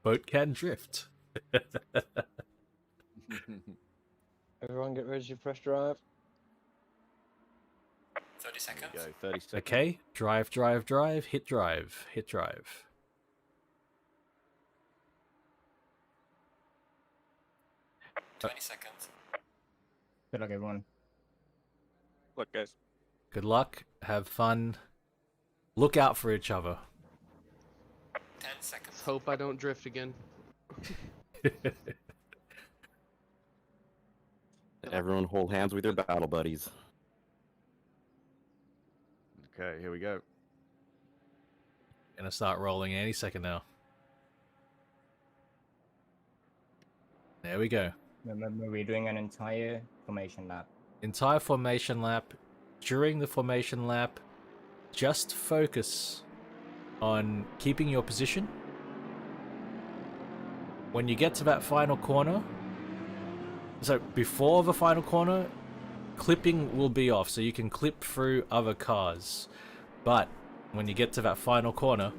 Boat can drift.
Everyone get ready to press drive.
30 seconds.
Go, 30 seconds.
Okay, drive, hit drive, hit drive.
Uh, 20 seconds.
Good luck, everyone.
Look, guys.
Good luck, have fun, look out for each other.
10 seconds.
Hope I don't drift again.
Everyone hold hands with your battle buddies.
Okay, here we go.
Gonna start rolling any second now. There we go.
Remember, we're doing an entire formation lap.
Entire formation lap. During the formation lap, just focus on keeping your position. When you get to that final corner, so before the final corner, clipping will be off, so you can clip through other cars. But when you get to that final corner,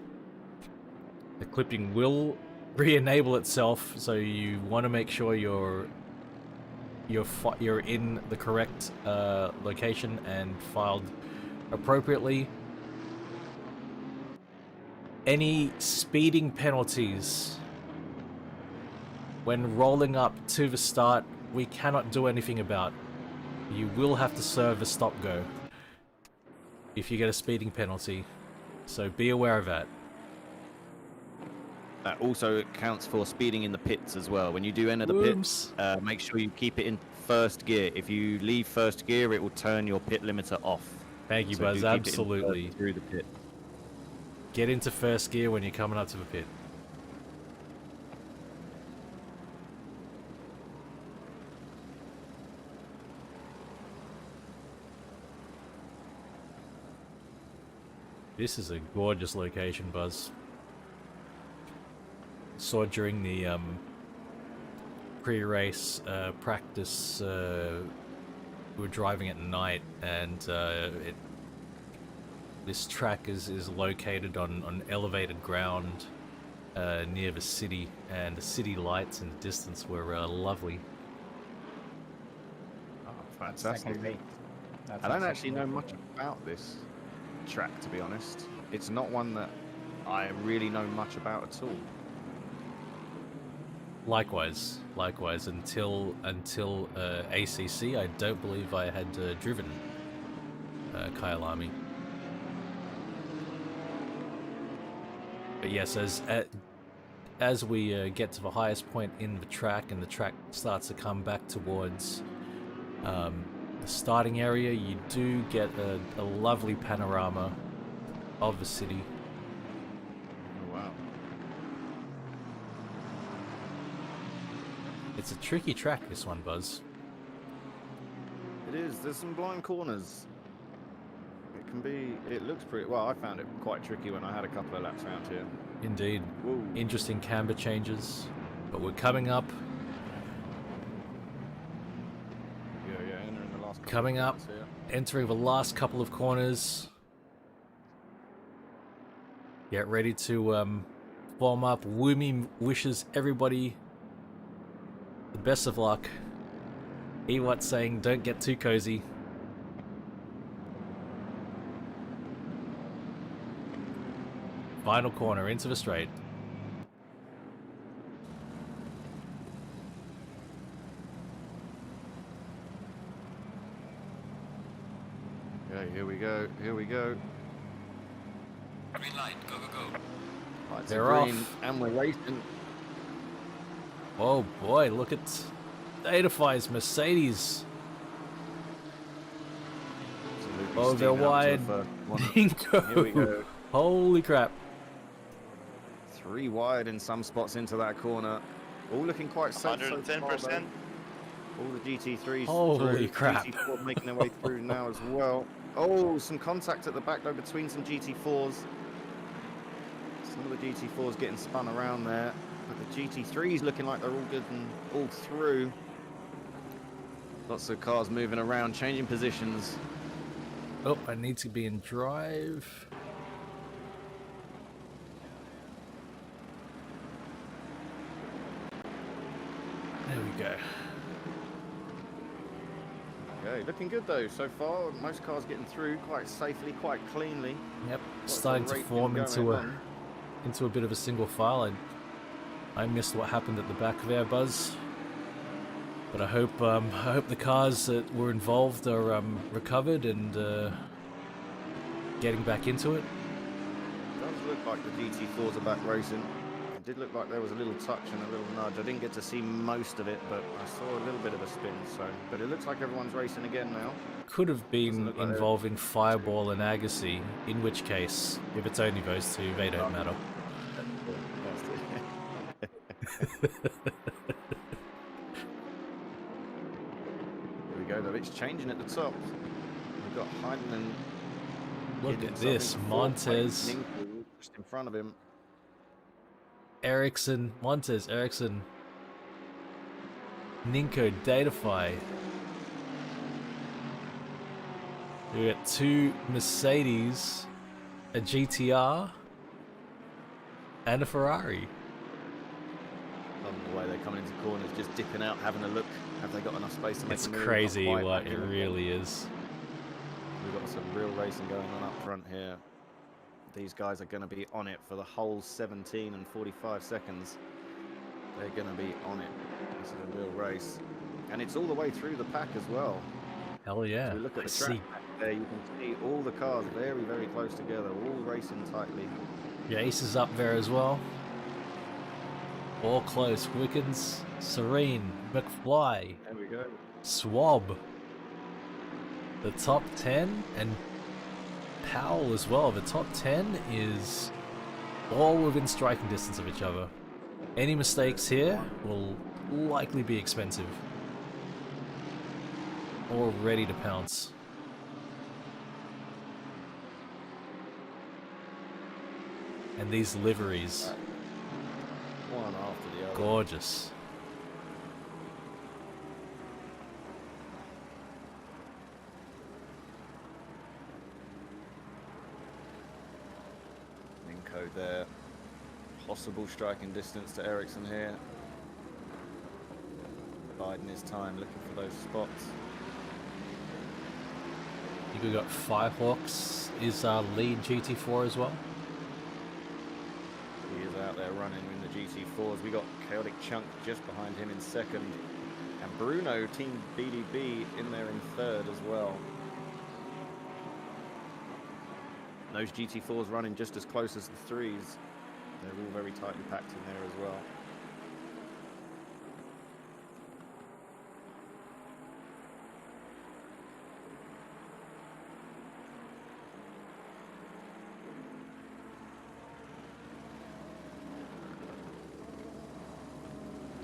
The clipping will re-enable itself, so you want to make sure you're in the correct location and filed appropriately. Any speeding penalties when rolling up to the start, we cannot do anything about. You will have to serve a stop-go if you get a speeding penalty, so be aware of that.
That also counts for speeding in the pits as well. When you do enter the pits, make sure you keep it in first gear. If you leave first gear, it will turn your pit limiter off.
Thank you,
So
Buzz.
do keep it in
Absolutely.
through the pit.
Get into first gear when you're coming up to the pit. This is a gorgeous location, Buzz. Saw during the pre-race practice, we were driving at night, and this track is located on elevated ground near the city, and the city lights in the distance were lovely.
Oh, fantastic. I don't actually know much about this track, to be honest. It's not one that I really know much about at all.
Likewise. Until ACC, I don't believe I had driven Kyalami. But yes, as we get to the highest point in the track, and the track starts to come back towards the starting area, you do get a lovely panorama of the city.
Oh, wow.
It's a tricky track, this one, Buzz.
It is. There's some blind corners. It can be. It looks pretty. Well, I found it quite tricky when I had a couple of laps around here.
Indeed.
Whoa.
Interesting camber changes, but we're coming up.
Yeah, entering the last.
Coming up, entering the last couple of corners. Get ready to form up. Woomy wishes everybody the best of luck. Ewat saying, don't get too cozy. Final corner into the straight.
Okay, here we go. Here we go.
Green light, go, go, go.
Lights
They're
are green,
off.
and we're racing.
Oh boy, look at Datafy's Mercedes.
Absolutely
Oh, they're
steaming up to
wide.
the first
Bingo.
Here we go.
Holy crap.
3 wide in some spots into that corner. All looking quite safe.
110%.
So far, all the GT3s.
Holy
through.
crap.
GT4 making their way through now as well. Oh, some contact at the back though between some GT4s. Some of the GT4s getting spun around there. But the GT3s looking like they're all good and all through. Lots of cars moving around, changing positions.
Oh, I need to be in drive. There we go.
Okay, looking good though so far. Most cars getting through quite safely, quite cleanly.
Yep,
Lots of
starting to
racing
form
going on.
into a bit of a single file. I missed what happened at the back there, Buzz. But I hope the cars that were involved are recovered and getting back into it.
It does look like the GT4s are back racing. It did look like there was a little touch and a little nudge. I didn't get to see most of it, but I saw a little bit of a spin. So, but it looks like everyone's racing again now.
Could have been
Doesn't look like
involving Fireball and Agassi, in which case, if it's only those two, they don't matter.
Here we go though, it's changing at the top. We've got Heinen.
Look at this, Montez.
Just in front of him.
Ericsson, Montez, Ericsson. Ninko, Datafy. We got 2 Mercedes, a GTR, And a Ferrari.
Along the way, they're coming into corners, just dipping out, having a look. Have they got enough space to make
It's
a move? Not
crazy
quite
what
back
it
in
really is.
We've got some real racing going on up front here. These guys are going to be on it for the whole 17 and 45 seconds. They're going to be on it. This is a real race. And it's all the way through the pack as well.
Hell yeah.
As we look at
I
the track
see.
back there, you can see all the cars very, very close together, all racing tightly.
Jace is up there as well. All close. Wickens, Serene, McFly,
There we go.
Swab. The top 10 and Powell as well. The top 10 is all within striking distance of each other. Any mistakes here will likely be expensive. All ready to pounce. And these liveries.
One after the other.
Gorgeous.
Minko there. Possible striking distance to Ericsson here. Biding his time looking for those spots.
I think we got Firehawks is lead GT4 as well.
He is out there running in the GT4s. We got Chaotic Chunk just behind him in second. And Bruno, Team BDB, in there in third as well. Those GT4s running just as close as the threes. They're all very tightly packed in there as well.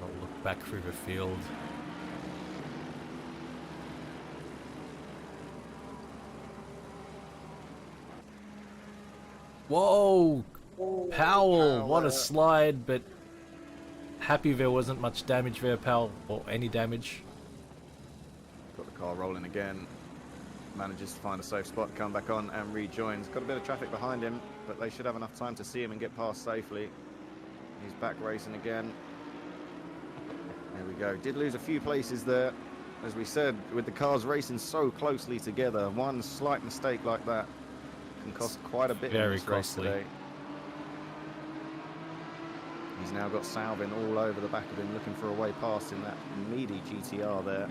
I'll look back through the field. Whoa! Powell! What a slide, but happy there wasn't much damage there, Powell, or any damage.
Got the car rolling again. Manages to find a safe spot, come back on and rejoins. Got a bit of traffic behind him, but they should have enough time to see him and get past safely. He's back racing again. There we go. Did lose a few places there. As we said, with the cars racing so closely together, one slight mistake like that can cost quite a bit in
Very
this race
costly.
today. He's now got Salvin all over the back of him, looking for a way past in that meaty GTR there.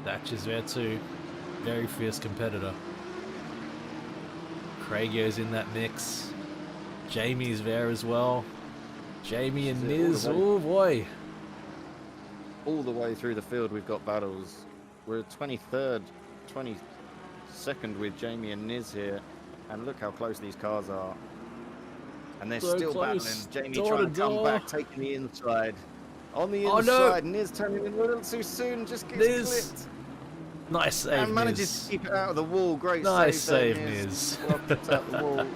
Thatch is there too. Very fierce competitor. Craigio's in that mix. Jamie's there as well. Jamie and Niz, oh boy.
All the way through the field we've got battles. We're 23rd, 22nd with Jamie and Niz here. And look how close these cars are. And they're
So
still
close.
battling. Jamie
Door
trying
to
to come
door.
back, taking the inside. On the
Oh, no.
inside, Niz turning in a little too soon, just gets
Niz.
clipped.
Nice save,
And manages
Niz.
to keep it out of the wall. Great
Nice
save,
save,
there,
Niz.
Well kept out the wall.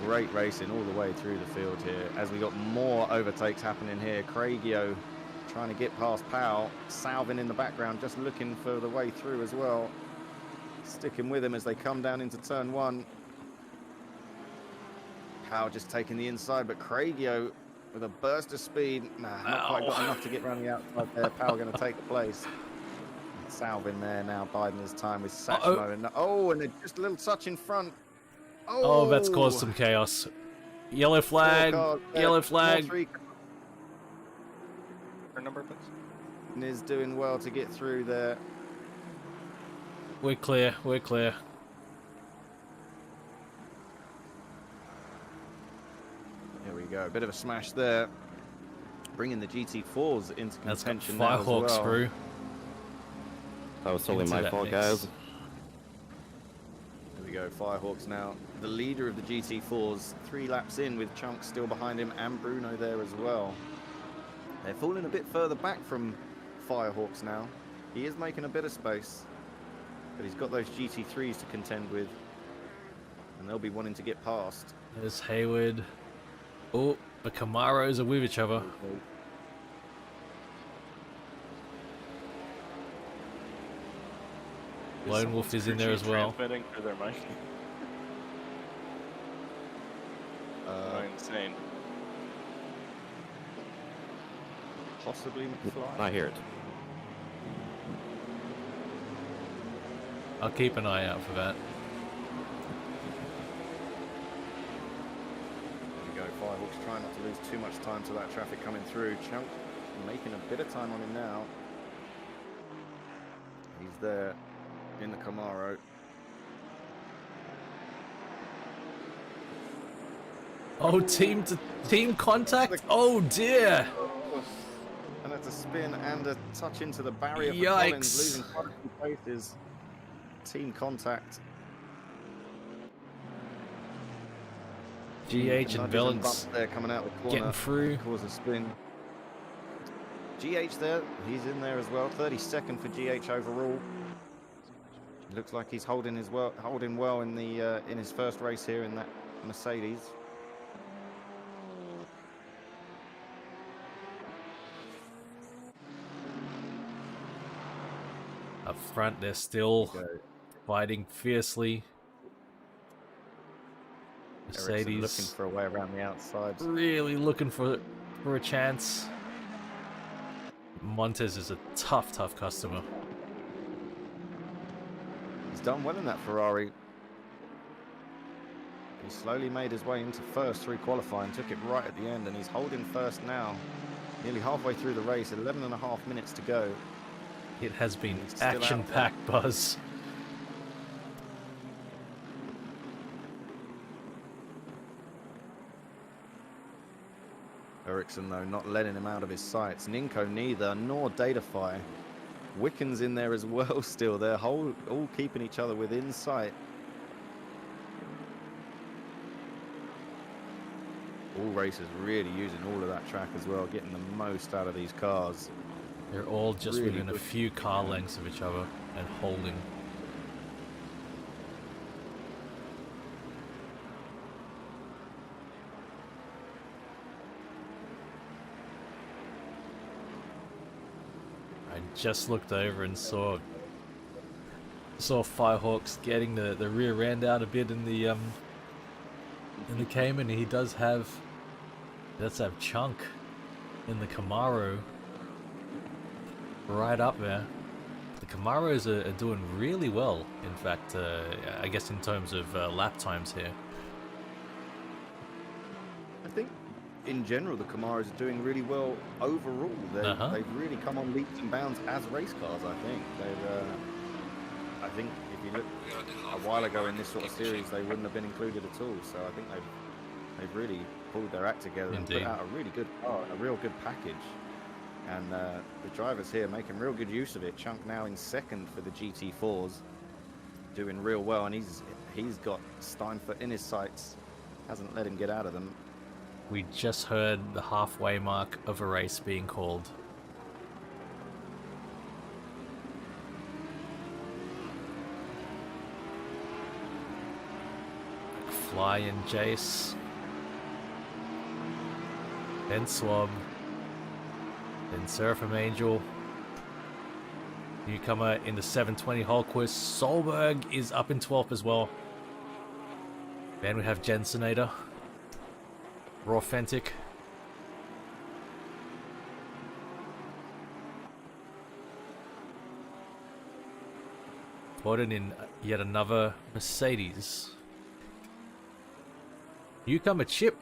Great racing all the way through the field here. As we got more overtakes happening here. Craigio trying to get past Powell. Salvin in the background, just looking for the way through as well. Sticking with him as they come down into turn one. Powell just taking the inside, but Craigio with a burst of speed. Nah, not quite got enough to get around the outside there. Powell going to take the place. Salvin there now biding his time with Satchmo. And they're just a little touch in front.
Oh, that's caused some chaos. Yellow flag. Yellow flag.
Her number, please.
Niz doing well to get through there.
We're clear. We're clear.
There we go. A bit of a smash there. Bringing the GT4s into
That's got
contention now as
Firehawks
well.
through.
That was totally
Into
my
that
fault,
mix.
guys.
There we go. Firehawks now the leader of the GT4s. 3 laps in with Chunk still behind him and Bruno there as well. They're falling a bit further back from Firehawks now. He is making a bit of space. But he's got those GT3s to contend with. And they'll be wanting to get past.
There's Hayward. Oh, the Camaros are with each other. Lone Wolf is in there as well.
Transmitting through their mic. Am I insane?
Possibly McFly.
I hear it.
I'll keep an eye out for that.
There we go. Firehawks trying not to lose too much time to that traffic coming through. Chunk making a bit of time on him now. He's there in the Camaro.
Oh, team contact. Oh dear.
And it's a spin and a touch into the barrier for
Yikes.
Collins, losing quite a few places. Team contact.
GH and
Nudges
Valence
bumps there coming out the corner.
getting through.
Cause a spin. GH there, he's in there as well. 32nd for GH overall. Looks like he's holding well in the in his first race here in that Mercedes.
Up front, they're still fighting fiercely. Mercedes
looking for a way around the outside.
really looking for a chance. Montez is a tough customer.
He's done well in that Ferrari. He slowly made his way into first through qualifying, took it right at the end, and he's holding first now. Nearly halfway through the race, 11.5 minutes to go.
It has been
He's still out there.
action-packed, Buzz.
Ericsson, though, not letting him out of his sights. Ninko neither, nor Datafy. Wiccan's in there as well still. They're all keeping each other within sight. All racers really using all of that track as well, getting the most out of these cars.
They're all just
Really
within a
good.
few car lengths of each other and holding. I just looked over and saw Firehawks getting the rear end out a bit in the Cayman. He does have Chunk in the Camaro right up there. The Camaros are doing really well, in fact, I guess in terms of lap times here.
I think in general the Camaros are doing really well overall. They've really come on leaps and bounds as race cars. I think if you look a while ago in this sort of series, they wouldn't have been included at all. So I think they've really pulled their act together and put out a really good car, a real good package. And the drivers here making real good use of it. Chunk now in second for the GT4s, doing real well, and he's got Steinfurt in his sights, hasn't let him get out of them.
We just heard the halfway mark of a race being called. Fly and Jace. Then Swab. Then Seraphim Angel. Newcomer in the 720 Holquist. Solberg is up in 12th as well. Then we have Jensenator. Rawfentic. Gordon in yet another Mercedes. Newcomer Chip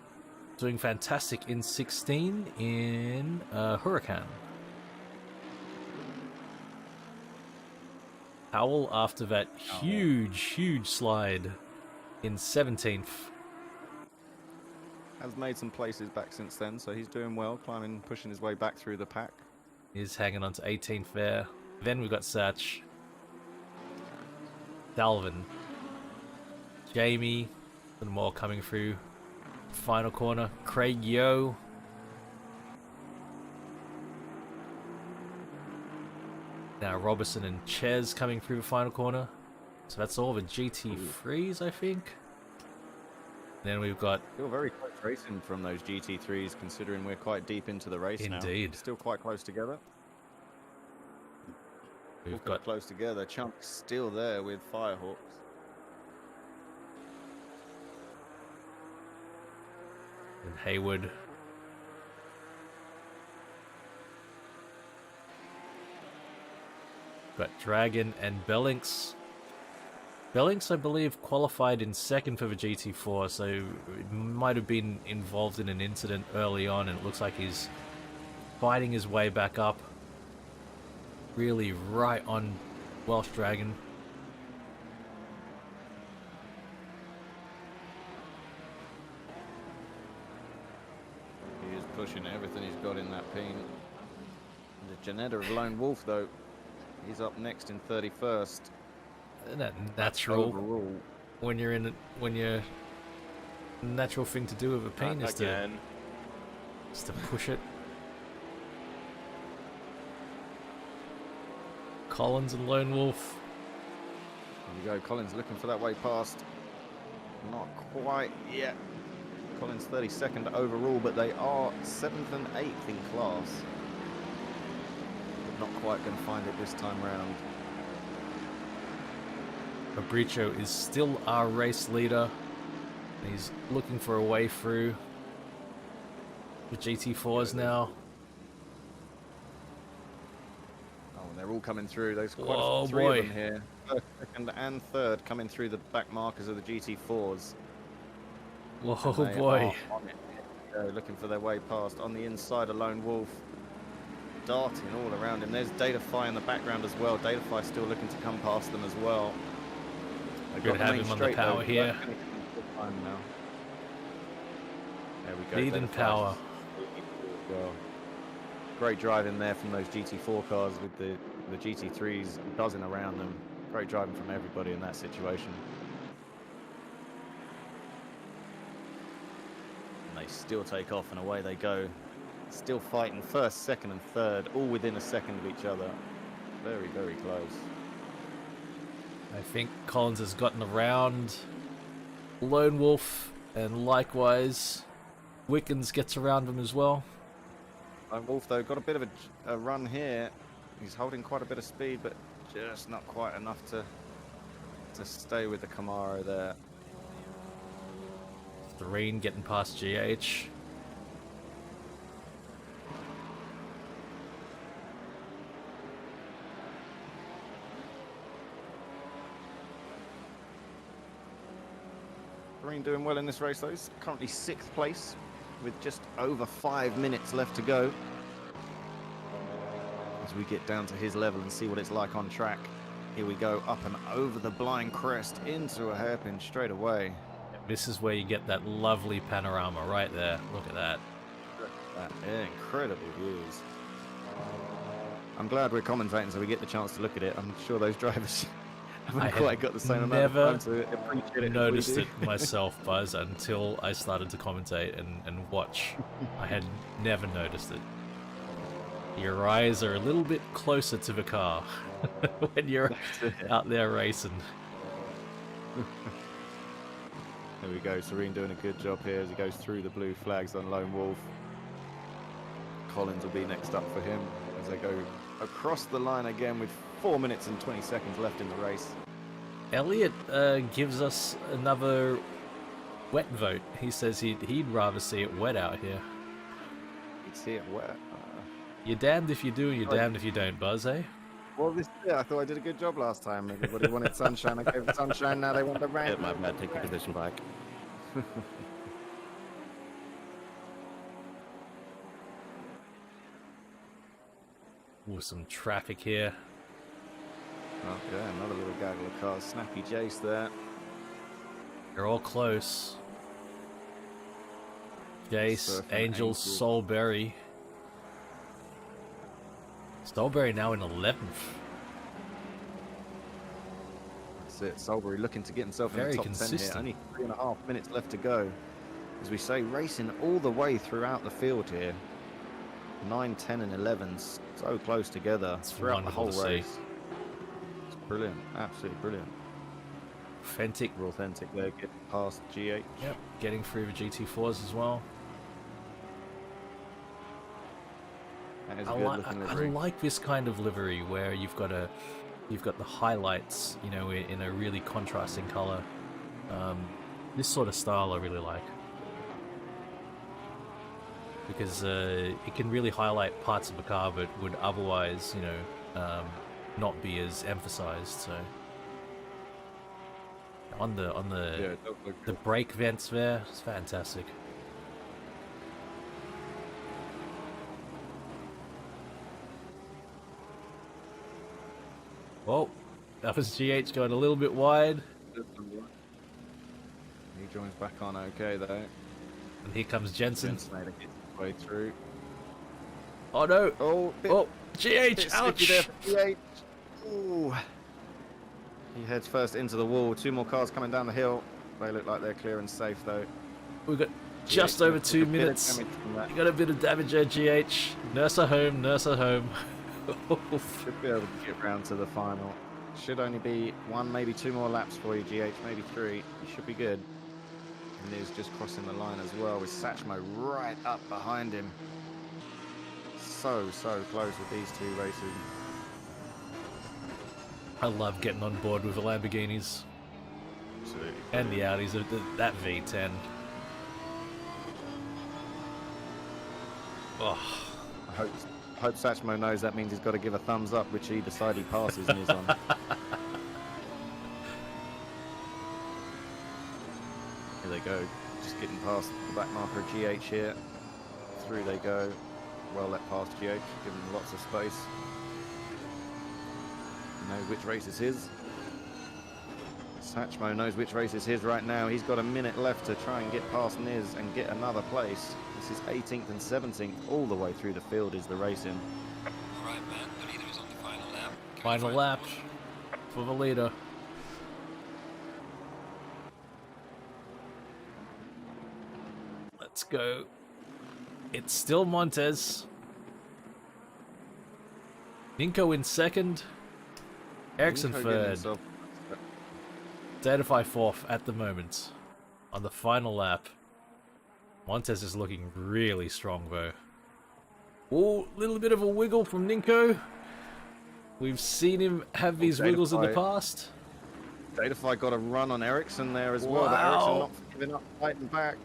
doing fantastic in 16 in Huracan. Howell after that huge slide in 17th.
Has made some places back since then, so he's doing well, climbing, pushing his way back through the pack.
He's hanging on to 18th there. Then we've got Satch. Dalvin. Jamie. A little more coming through. Final corner. Craig Yo. Now Robertson and Ches coming through the final corner. So that's all the GT3s, I think. Then we've got...
Still very close racing from those GT3s, considering we're quite deep into the race now.
Indeed.
Still quite close together.
We've
got close together. Chunk's still there with Firehawks.
and Hayward. Got Dragon and Bellynx. Bellynx, I believe, qualified in second for the GT4, so he might have been involved in an incident early on, and it looks like he's fighting his way back up. Really right on Welsh Dragon.
He is pushing everything he's got in that pin. The Janetta of Lone Wolf, though, he's up next in 31st.
That natural
overall.
when you're natural thing to do with a pain is to push it. Collins and Lone Wolf.
There we go. Collins looking for that way past. Not quite yet. Collins 32nd overall, but they are 7th and 8th in class. But not quite going to find it this time round.
Fabricio is still our race leader. He's looking for a way through the GT4s now.
Oh, and they're all coming through. There's quite
Whoa,
three
boy.
of them here. First, second, and third coming through the back markers of the GT4s.
Whoa,
And they
boy.
are on it. Looking for their way past. On the inside, a Lone Wolf darting all around him. There's Datafy in the background as well. Datafy still looking to come past them as well. They've
Good
got
have
main
him on the
straight,
power
though.
here.
That's gonna come in full time now. There we go.
Lead and
Datafy's
power.
well. Great driving there from those GT4 cars with the GT3s buzzing around them. Great driving from everybody in that situation. And they still take off and away they go. Still fighting first, second and third, all within a second of each other. Very, very close.
I think Collins has gotten around Lone Wolf, and likewise Wickens gets around him as well.
Lone Wolf, though, got a bit of a run here. He's holding quite a bit of speed, but just not quite enough to stay with the Camaro there.
Thereen getting past GH.
Green doing well in this race, though. He's currently 6th place with just over 5 minutes left to go. As we get down to his level and see what it's like on track. Here we go, up and over the blind crest into a hairpin straight away.
This is where you get that lovely panorama right there. Look at that.
Incredible views. I'm glad we're commentating so we get the chance to look at it. I'm sure those drivers haven't quite got the same amount of time to appreciate it.
Noticed it myself, Buzz, until I started to commentate and watch. I had never noticed it. Your eyes are a little bit closer to the car when you're out there racing.
There we go, Serene doing a good job here as he goes through the blue flags on Lone Wolf. Collins will be next up for him as they go across the line again with 4 minutes and 20 seconds left in the race.
Elliot gives us another wet vote. He says he'd rather see it wet out here.
He'd see it wet.
You're damned if you do, you're damned if you don't, Buzz, eh?
Well, I thought I did a good job last time. Everybody wanted sunshine. I gave them sunshine, now they want the rain.
Yeah, my bad, take the position back.
Ooh, some traffic here.
Oh, yeah, another little gaggle of cars. Snappy Jace there.
They're all close. Jace, Angel, Soulberry. Soulberry now in 11th.
That's it. Soulberry looking to get himself in
Very
the top
consistent.
10 here. Only 3.5 minutes left to go. As we say, racing all the way throughout the field here. 9, 10, and 11, so close together throughout the whole
wonderful to see.
race. It's brilliant, absolutely brilliant.
Authentic.
We're authentic there, getting past GH.
Yep, getting through the GT4s as well.
That is a
I,
good
li-
looking
I
livery.
like this kind of livery where you've got the highlights, you know, in a really contrasting color. This sort of style I really like because it can really highlight parts of a car that would otherwise, you know, not be as emphasized. So on the brake vents there, it's fantastic. Oh, that was GH going a little bit wide.
He joins back on okay though.
And here comes Jensen.
Jensen made it his way through.
Oh no!
Oh,
GH! Ouch!
There for GH. Ooh. He heads first into the wall. 2 more cars coming down the hill. They look like they're clear and safe though.
We've got just over 2 minutes. You got a bit of damage there, GH. Nurse her home, nurse her home.
Should be able to get round to the final. Should only be 1, maybe 2 more laps for you, GH, maybe 3. You should be good. And Niz just crossing the line as well with Satchmo right up behind him. So close with these 2 racers.
I love getting on board with the Lamborghinis.
Absolutely.
And the Audis, that V10. Oh.
I hope Satchmo knows that means he's got to give a thumbs up, which either side he passes Niz on. Here they go, just getting past the back marker of GH here. Through they go. Well let past GH, giving him lots of space. He knows which race is his. Satchmo knows which race is his right now. He's got a minute left to try and get past Niz and get another place. This is 18th and 17th. All the way through the field is the racing.
Alright, man. The leader is on the final lap.
Final lap for the leader. Let's go. It's still Montez. Ninko in second. Ericsson third. Datafy fourth at the moment. On the final lap. Montez is looking really strong though. Oh, little bit of a wiggle from Ninko. We've seen him have these wiggles in the past.
Datafy got a run on Ericsson there as well, but Ericsson not giving up, fighting back.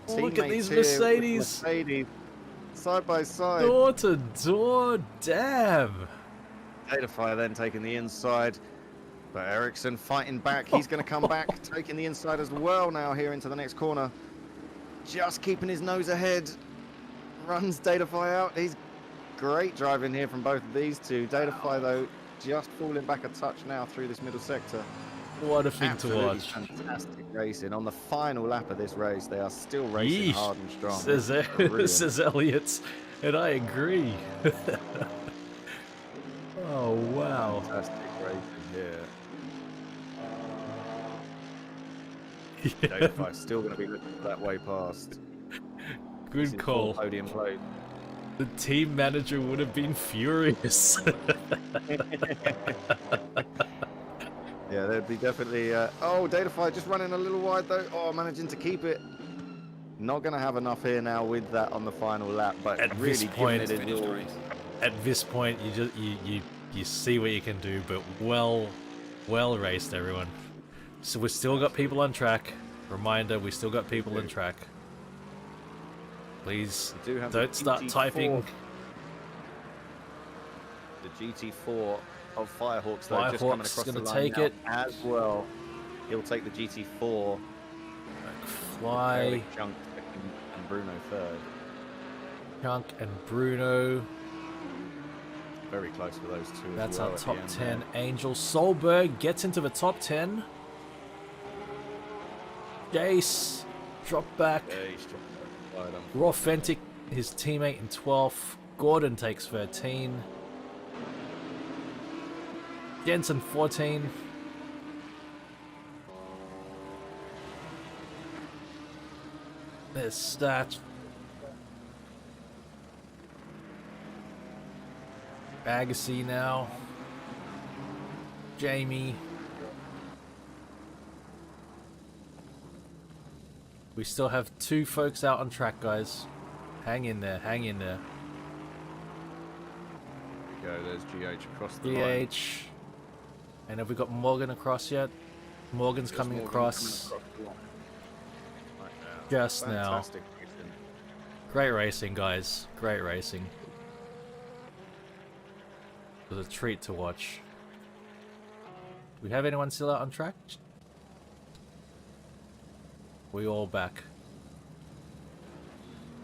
Oh, look at these
Teammates here with
Mercedes.
Side by side.
Door to door, damn.
Datafy then taking the inside, but Ericsson fighting back. He's going to come back, taking the inside as well now here into the next corner. Just keeping his nose ahead. Runs Datafy out. He's great driving here from both of these two. Datafy though just falling back a touch now through this middle sector.
What a thing
Absolutely
to watch.
Fantastic racing. On the final lap of this race, they are still racing
Yeesh,
hard and strong.
says Elliot, and I agree. Oh wow.
Fantastic racing here.
Yeah.
Datafy still going to be looking that way past.
Good call.
Podium plate.
The team manager would have been furious.
Yeah, there'd be definitely... oh, Datafy just running a little wide though. Oh, managing to keep it. Not going to have enough here now with that on the final lap, but
At
really
this point,
giving it his all.
At this point, you see what you can do, but well raced, everyone. So we've still got people on track. Reminder, we still got people on track. Please don't start typing.
The GT4 of Firehawks though, just coming
Firehawks
across the
gonna
line
take
now
it.
as well. He'll take the GT4.
Fly.
Chunk and Bruno third.
Chunk and Bruno.
Very close for those two.
That's
as well
our
at the
top
end
10.
there.
Angel Solberg gets into the top 10. Jace, drop back. Rawfentic, his teammate in 12th. Gordon takes 13. Jensen 14. There's stats. Agassi now. Jamie. We still have 2 folks out on track, guys. Hang in there, hang in there.
go. There's GH across the line.
GH. And have we got Morgan across yet? Morgan's
There's
coming
Morgan
across
coming across the line. Right now.
just now.
Fantastic racing.
Great racing, guys. Great racing. It was a treat to watch. Do we have anyone still out on track? We all back.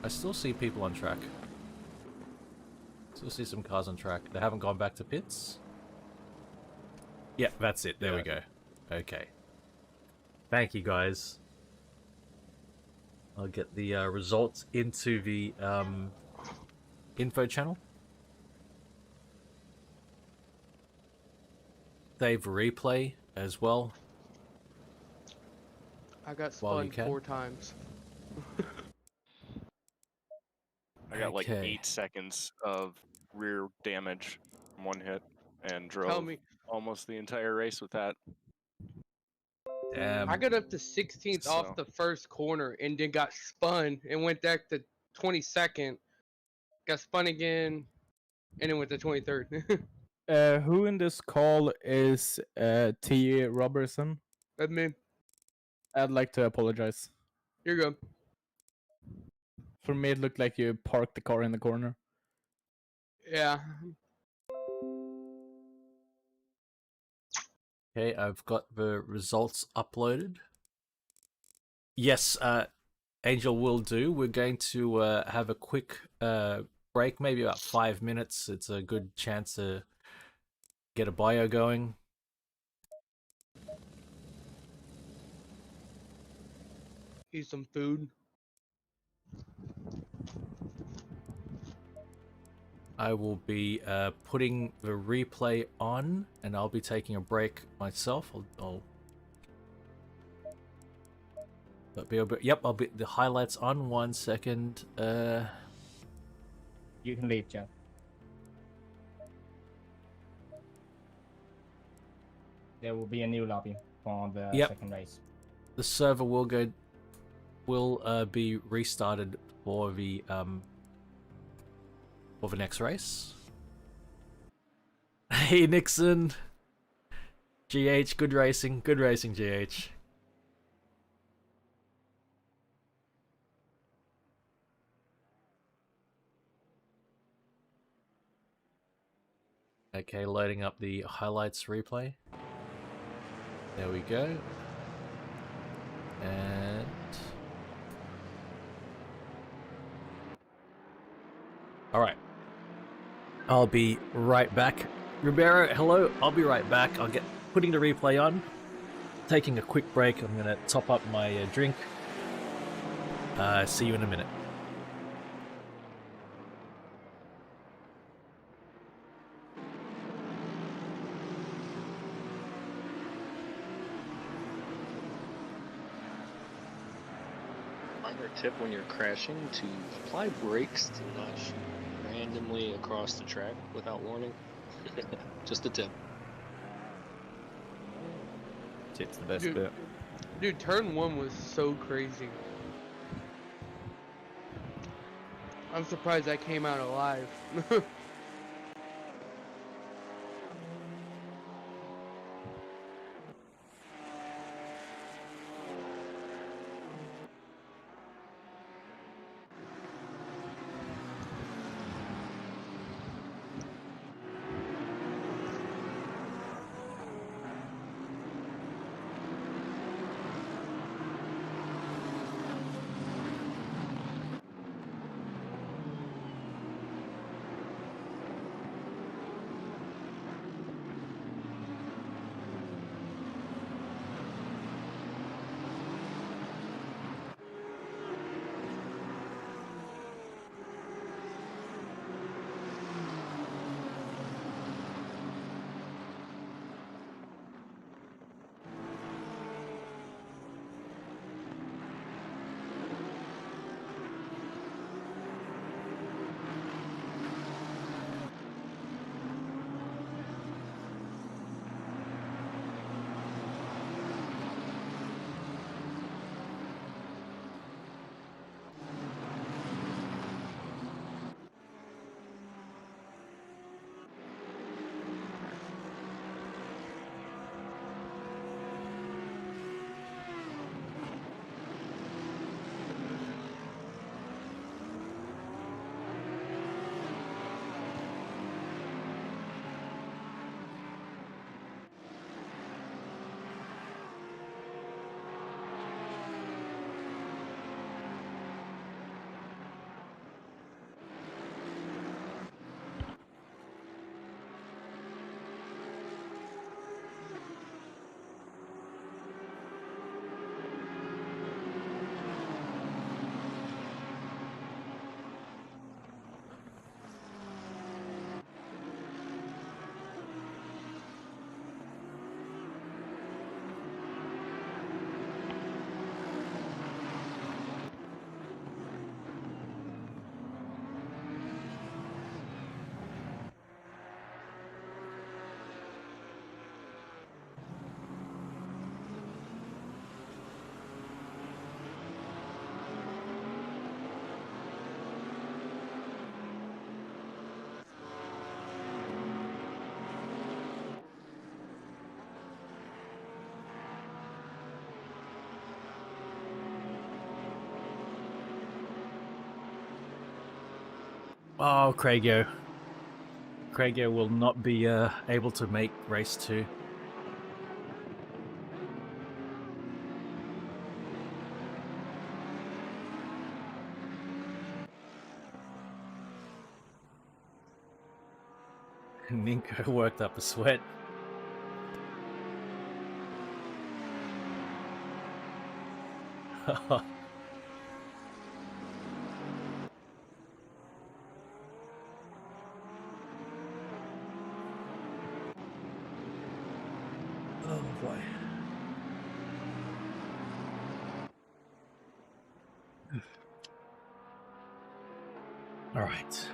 I still see people on track. Still see some cars on track. They haven't gone back to pits? Yeah, that's it. There we go. Okay. Thank you, guys. I'll get the results into the info channel. Save replay as well.
I got
While you
spun
can.
4 times.
I got like
Okay.
8 seconds of rear damage from one hit and
Tell
drove
me.
almost the entire race with that.
Damn.
I got up to 16th off
So-
the first corner and then got spun and went back to 22nd. Got spun again and then went to 23rd.
Who in this call is T. Robertson?
That's me.
I'd like to apologize.
You're good.
For me, it looked like you parked the car in the corner.
Yeah.
Okay, I've got the results uploaded. Yes, Angel will do. We're going to have a quick break, maybe about 5 minutes. It's a good chance to get a bio going.
Eat some food.
I will be putting the replay on, and I'll be taking a break myself. I'll yep, I'll be the highlights on 1 second.
You can leave, Jeff. There will be a new lobby for the
Yep.
second race.
The server will be restarted for the next race. Hey Nixon, GH, good racing, GH. Okay, loading up the highlights replay. There we go. And all right. I'll be right back. Ribeiro, hello. I'll be right back. I'll get putting the replay on. Taking a quick break. I'm gonna top up my drink. See you in a minute.
Minor tip when you're crashing to apply brakes to not randomly across the track without warning. Just a tip.
It's the best
Dude,
bit.
dude, turn 1 was so crazy. I'm surprised I came out alive.
Oh, Craigio. Craigio will not be able to make race 2. Ninko worked up a sweat. Oh boy. All right.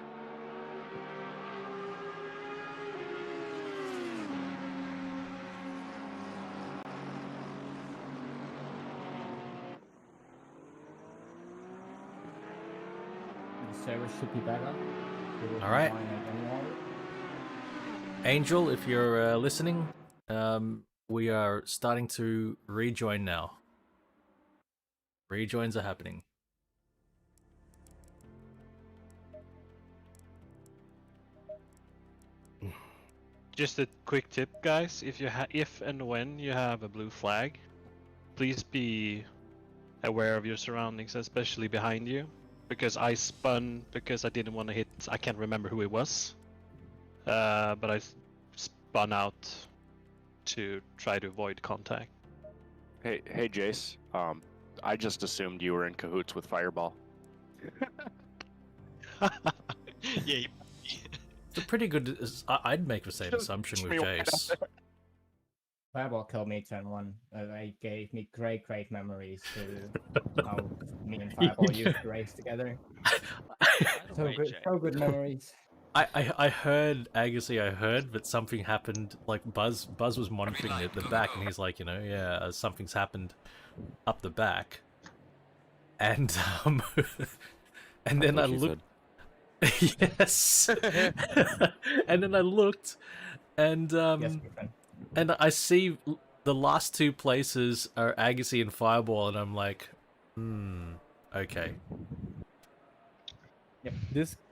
The server should be better.
All right. Angel, if you're listening, we are starting to rejoin now. Rejoins are happening.
Just a quick tip, guys. If and when you have a blue flag, please be aware of your surroundings, especially behind you. Because I spun because I didn't want to hit. I can't remember who it was, but I spun out to try to avoid contact.
Hey, Jace. I just assumed you were in cahoots with Fireball.
Yeah.
It's a pretty good. I'd make the same assumption with Jace.
Fireball killed me turn 1. It gave me great memories to how me and Fireball used to race together. So good memories.
I heard Agassi, but something happened. Like Buzz was monitoring at the back, and he's like, yeah, something's happened up the back, and and then I looked. Yes. And then I looked, and and I see the last 2 places are Agassi and Fireball, and I'm like, okay.
Yep.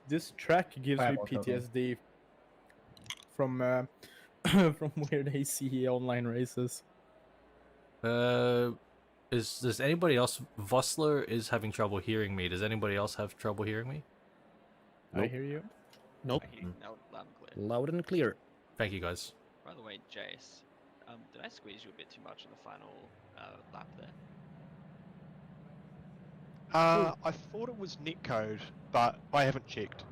This track gives
Fireball
me PTSD from from weird ACE online races.
Does anybody else? Vossler is having trouble hearing me. Does anybody else have trouble hearing me?
I hear you.
Nope. Loud and clear.
Loud and clear.
Thank you, guys.
By the way, Jace, did I squeeze you a bit too much on the final lap there?
I thought it was netcode, but I haven't checked.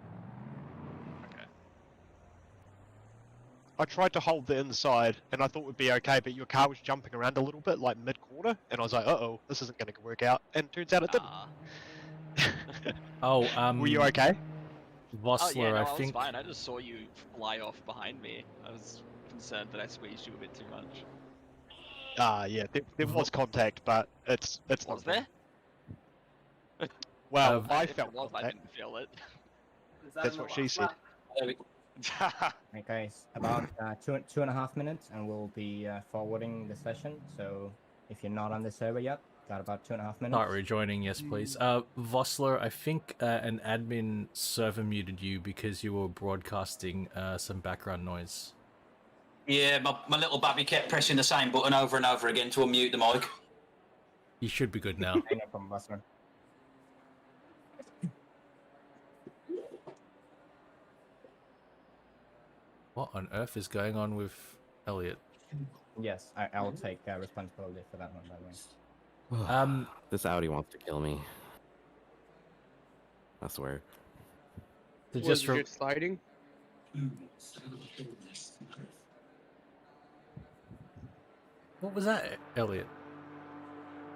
Okay.
I tried to hold the inside, and I thought it would be okay, but your car was jumping around a little bit, like mid-quarter, and I was like, uh-oh, this isn't going to work out, and turns out it didn't.
Oh,
Were you okay?
Vossler,
oh, yeah, no,
I
was
think.
fine. I just saw you fly off behind me. I was concerned that I squeezed you a bit too much.
Yeah, there was contact, but it's
Was there?
Well, I
if
felt
it was, I
contact.
didn't feel it.
That's what she said.
Right, guys, about 2.5 minutes, and we'll be forwarding the session. So if you're not on the server yet, got about 2.5 minutes.
Start rejoining, yes, please. Vossler, I think an admin server muted you because you were broadcasting some background noise.
Yeah, my little babby kept pressing the same button over and over again to unmute the mic.
You should be good now.
No problem, Vossler.
What on earth is going on with Elliot?
Yes, I'll take responsibility for that one, by the way.
This Audi wants to kill me. I swear.
Was it sliding?
What was that, Elliot?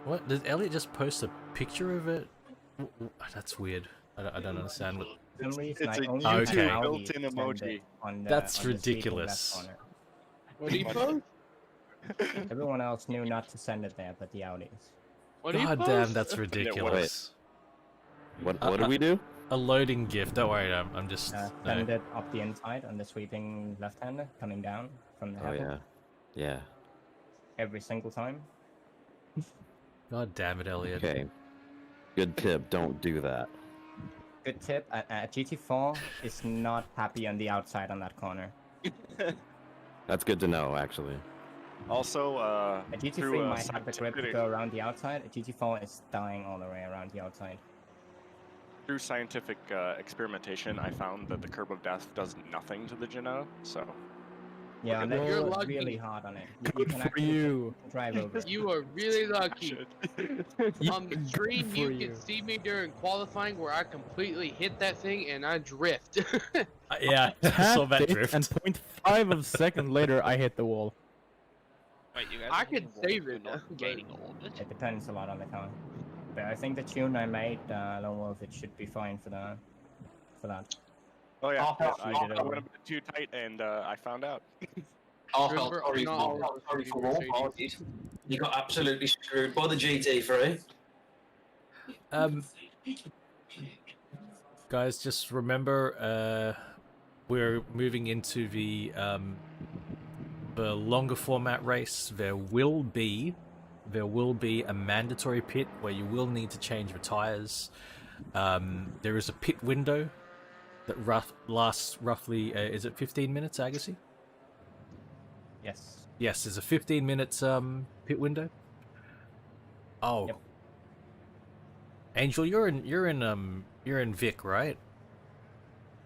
What? Did Elliot just post a picture of it? That's weird. I don't understand what...
For some reason,
It's a
I
YouTube
only
built-in
send
emoji.
it on the,
That's
on the sleeping
ridiculous.
left corner.
What do you post?
Everyone else knew not to send it there, but the Audis.
What do you
God
post?
damn, that's ridiculous.
What do we do?
A loading GIF. Don't worry, I'm just...
Send it up the inside on the sweeping left-hander coming down from the
Oh
heaven.
yeah.
Every single time.
God damn it, Elliot.
Okay. Good tip. Don't do that.
Good tip. GT4 is not happy on the outside on that corner.
That's good to know, actually.
Also,
A GT3
through
might have the grip to go around the outside. A GT4 is dying all the way around the outside.
through scientific experimentation, I found that the curb of death does nothing to the Genoa. So
Yeah,
look at
they're
You're
that.
lucky.
really hard on it.
Good
can
for
actually
you.
drive over it.
You are really lucky. On the
Good
stream,
for
you
you.
can see me during qualifying where I completely hit that thing and I drift.
Yeah, I saw that
Tapped it,
drift.
and 0.5 of a second later, I hit the wall.
Wait, you guys
I
are hitting
could
walls,
save
you're
it,
not
but-
gaining orbit?
It depends a lot on the car. But I think the tune I made, Lone Wolf, it should be fine for that.
Oh yeah,
I'll help
I
you get
went
over.
a bit too tight, and I found out.
Oh,
Remember,
sorry,
not
for,
all
sorry
the
for all
Mercedes.
parties. You got absolutely screwed by the GT3.
Guys, just remember, we're moving into the longer format race. There will be a mandatory pit where you will need to change your tires. There is a pit window that lasts roughly, is it 15 minutes, Agassi?
Yes.
Yes, there's a 15 minutes pit window. Oh.
Yep.
Angel, you're in Vic, right?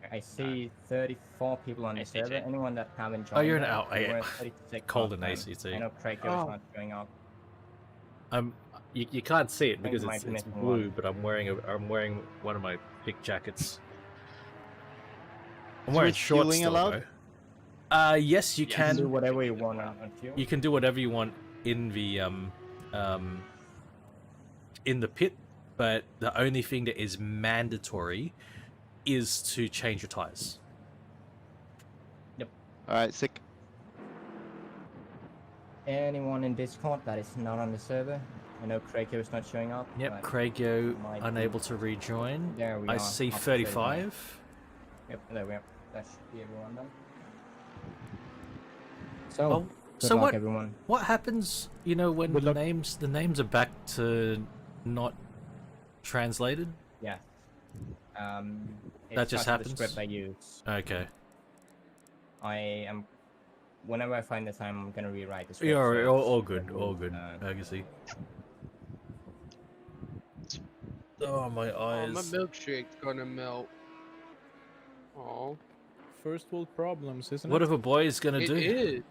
I see 34 people on the server. Anyone that haven't joined.
Oh, you're in
yet,
out.
we're
Yeah.
at 36
Cold and
last time.
ACC.
I know Craig is not showing up.
You can't see it
I think
because
you
it's
might be missing
blue,
one.
but I'm wearing one of my Vic jackets. I'm
Is
wearing
refueling
shorts still,
allowed?
though. Yes, you
You can do
can.
whatever you want on fuel.
You can do whatever you want in the pit, but the only thing that is mandatory is to change your tires.
Yep.
Alright, sick.
Anyone in Discord that is not on the server? I know Craig is not showing up.
Yep,
but
Craigio
might be.
unable to rejoin.
There we
I
are.
see
up to
35.
Yep, there we are. That should be everyone then. So,
Oh,
good
so
luck,
what?
everyone.
What happens? You know, when the names are back to not translated.
Yeah.
That
it's
just
not
happens?
the script I use.
Okay.
I am. Whenever I find the time, I'm gonna rewrite the script.
Yeah,
so
all
it's
good,
gonna
all
be,
good. I can see. Oh, my
Oh, my
eyes.
milkshake's gonna melt. Oh.
First world problems, isn't
What
it?
are the boys gonna
It
do?
is.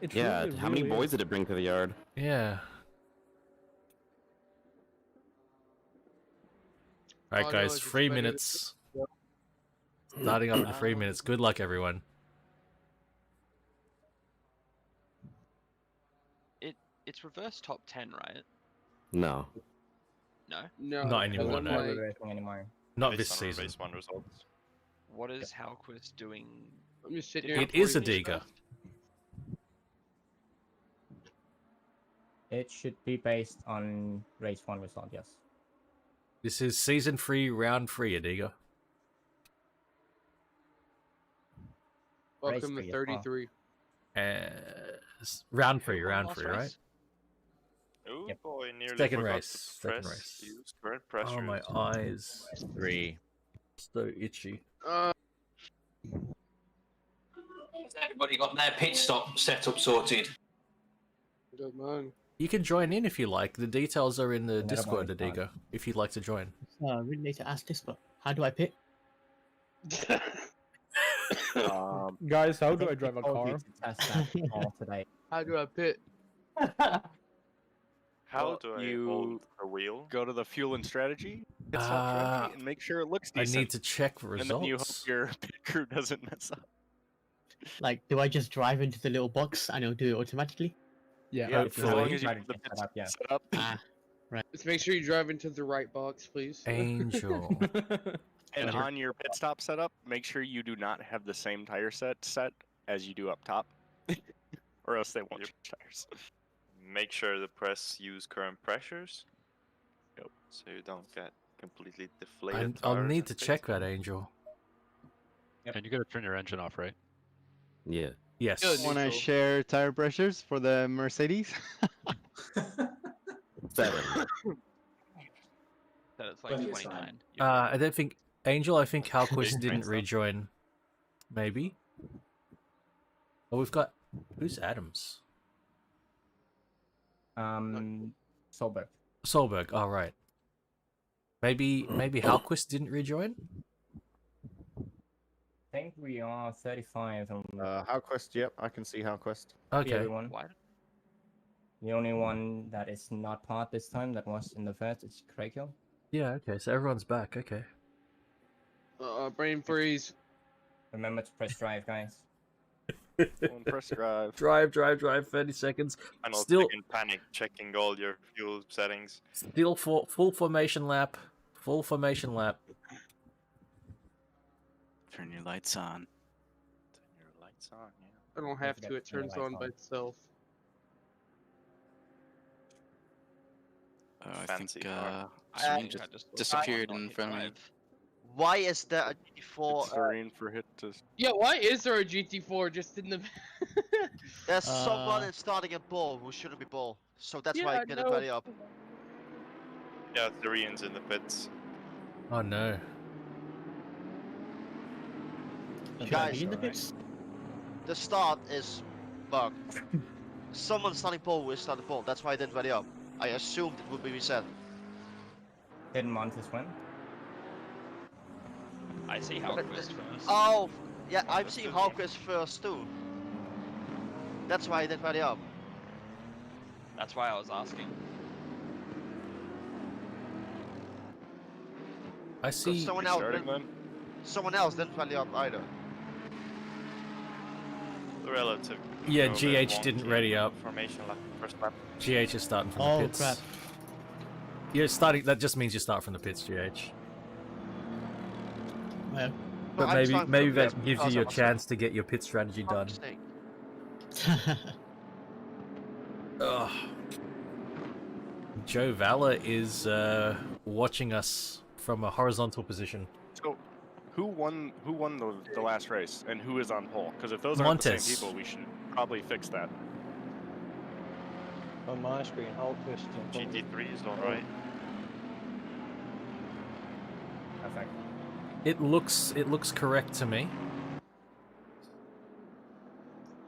It
Yeah,
really,
how many
really
boys
is.
did it bring to the yard?
Yeah.
All I
Alright,
know
guys,
is it's
3
better than-
minutes. Starting up in 3 minutes. Good luck, everyone.
It's reverse top 10, right?
No.
No?
No.
Not anymore,
Doesn't
no.
matter racing anymore.
Not this season.
What is Halquist doing?
I'm just sitting
Did
here.
It is a
Halquist
digger.
stuff?
It should be based on race 1 result, yes.
This is season 3, round 3, Adiga.
Welcome
Race
to
three as well.
33.
Round 3, round
last
3, right?
race?
Oh
Yep.
boy, nearly
Second
forgot
race,
to
second
press,
race.
use current pressure.
Oh, my eyes.
3.
So itchy.
Has everybody got their pit stop setup sorted?
Don't mind.
You can join in if you like. The details are in the
Never
Discord,
mind,
Adiga, if you'd like to join.
I really need to ask this, but how do I pit?
Guys, how do
think
I drive
we
a
told you
car?
to test that all today.
How do I pit?
How
Well,
do I
you
hold the wheel?
Go to the fuel and strategy, pit stop strategy, and make sure it looks
I
decent.
need to check
And then you hope
results.
your pit crew doesn't mess up.
Like, do I just drive into the little box and it'll do it automatically?
Yeah,
Yeah, as long
hopefully.
as you
Try to
have the
get
pit
set up, yeah.
set up.
Ah, right.
Let's make sure you drive into the right box, please.
Angel.
And on your pit stop setup, make sure you do not have the same tire set as you do up top, or else they won't change tires.
Make sure the press use current pressures. Yep. So you don't get completely deflated.
I'll
tires
need
and
to
things.
check that, Angel.
And you gotta turn your engine off, right?
Yeah.
Yes.
Good.
Want to
Neutral.
share tire pressures for the Mercedes?
7.
That it's like 29.
I don't think Angel, I think Halquist
Big
didn't
brain
rejoin. Maybe. Oh, we've got who's Adams?
Solberg.
Solberg. Oh, right. Maybe Halquist didn't rejoin.
I think we are 35 on
Halquest, yep, I can see Halquest.
Okay.
everyone. The only one that is not part this time that was in the first is Krakel.
Yeah. Okay. So everyone's back. Okay.
Brain freeze.
Remember to press drive, guys.
Don't press drive.
Drive. 30 seconds.
I know,
Still,
in panic, checking all your fuel settings.
still for full formation lap. Full formation lap.
Turn your lights on.
Turn your lights on, yeah.
I don't have to. It turns on by itself.
Oh, I
Fancy
think
car.
Serene just disappeared in front of me.
Why is there a GT4?
Serene for hit to.
Yeah, why is there a GT4 just in the?
There's someone starting a ball who shouldn't be ball, so that's why I get it ready up.
Yeah, Serene's in the pits.
Oh no.
Guys, the start is bugged. Someone starting ball will start the ball. That's why I didn't ready up. I assumed it would be reset.
Didn't Montes win?
I see Halquist first.
Oh, yeah, I've seen Halquist first too. That's why I didn't ready up.
That's why I was asking.
I see.
Someone else didn't ready up either.
Relative.
Yeah,
Go
GH
with
didn't
wonky
ready up.
Formation lap, first lap.
GH is starting from the
Oh
pits.
crap.
You're starting. That just means you start from the pits, GH.
Well,
But
I'm starting
maybe
from the
that
pits
gives you
because
your
of a
chance to get your pit strategy done.
mistake.
Ugh. Joe Valor is watching us from a horizontal position.
So, who won the last race, and who is on pole? Because if those aren't the
Montes.
same people, we should probably fix that.
On my screen, Hulkist.
GT3 is alright.
Perfect.
It looks correct to me.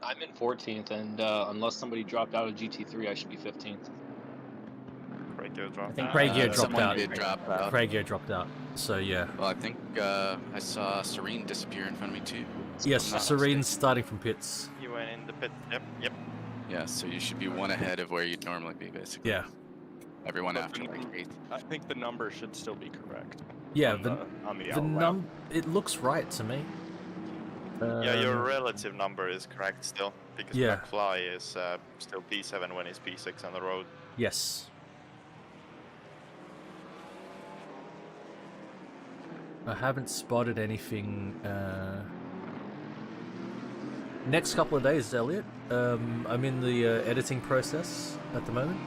I'm in 14th, and unless somebody dropped out of GT3, I should be 15th.
Craigio dropped
think
out.
Craigio dropped
Someone
out.
did drop out.
Craigio dropped out. So yeah.
Well, I think I saw Serene disappear in front of me too.
Yes,
Not
Serene's starting from pits.
You went in the pit. Yep.
Yeah, so you should be one ahead of where you'd normally be, basically.
Yeah.
Everyone
But
after like 8th.
I think the number should still be correct.
Yeah,
on the
the
out lap.
it looks right to me.
Yeah, your relative number is correct still, because
yeah.
McFly is still P7 when he's P6 on the road.
Yes. I haven't spotted anything. Next couple of days, Elliot. I'm in the editing process at the moment.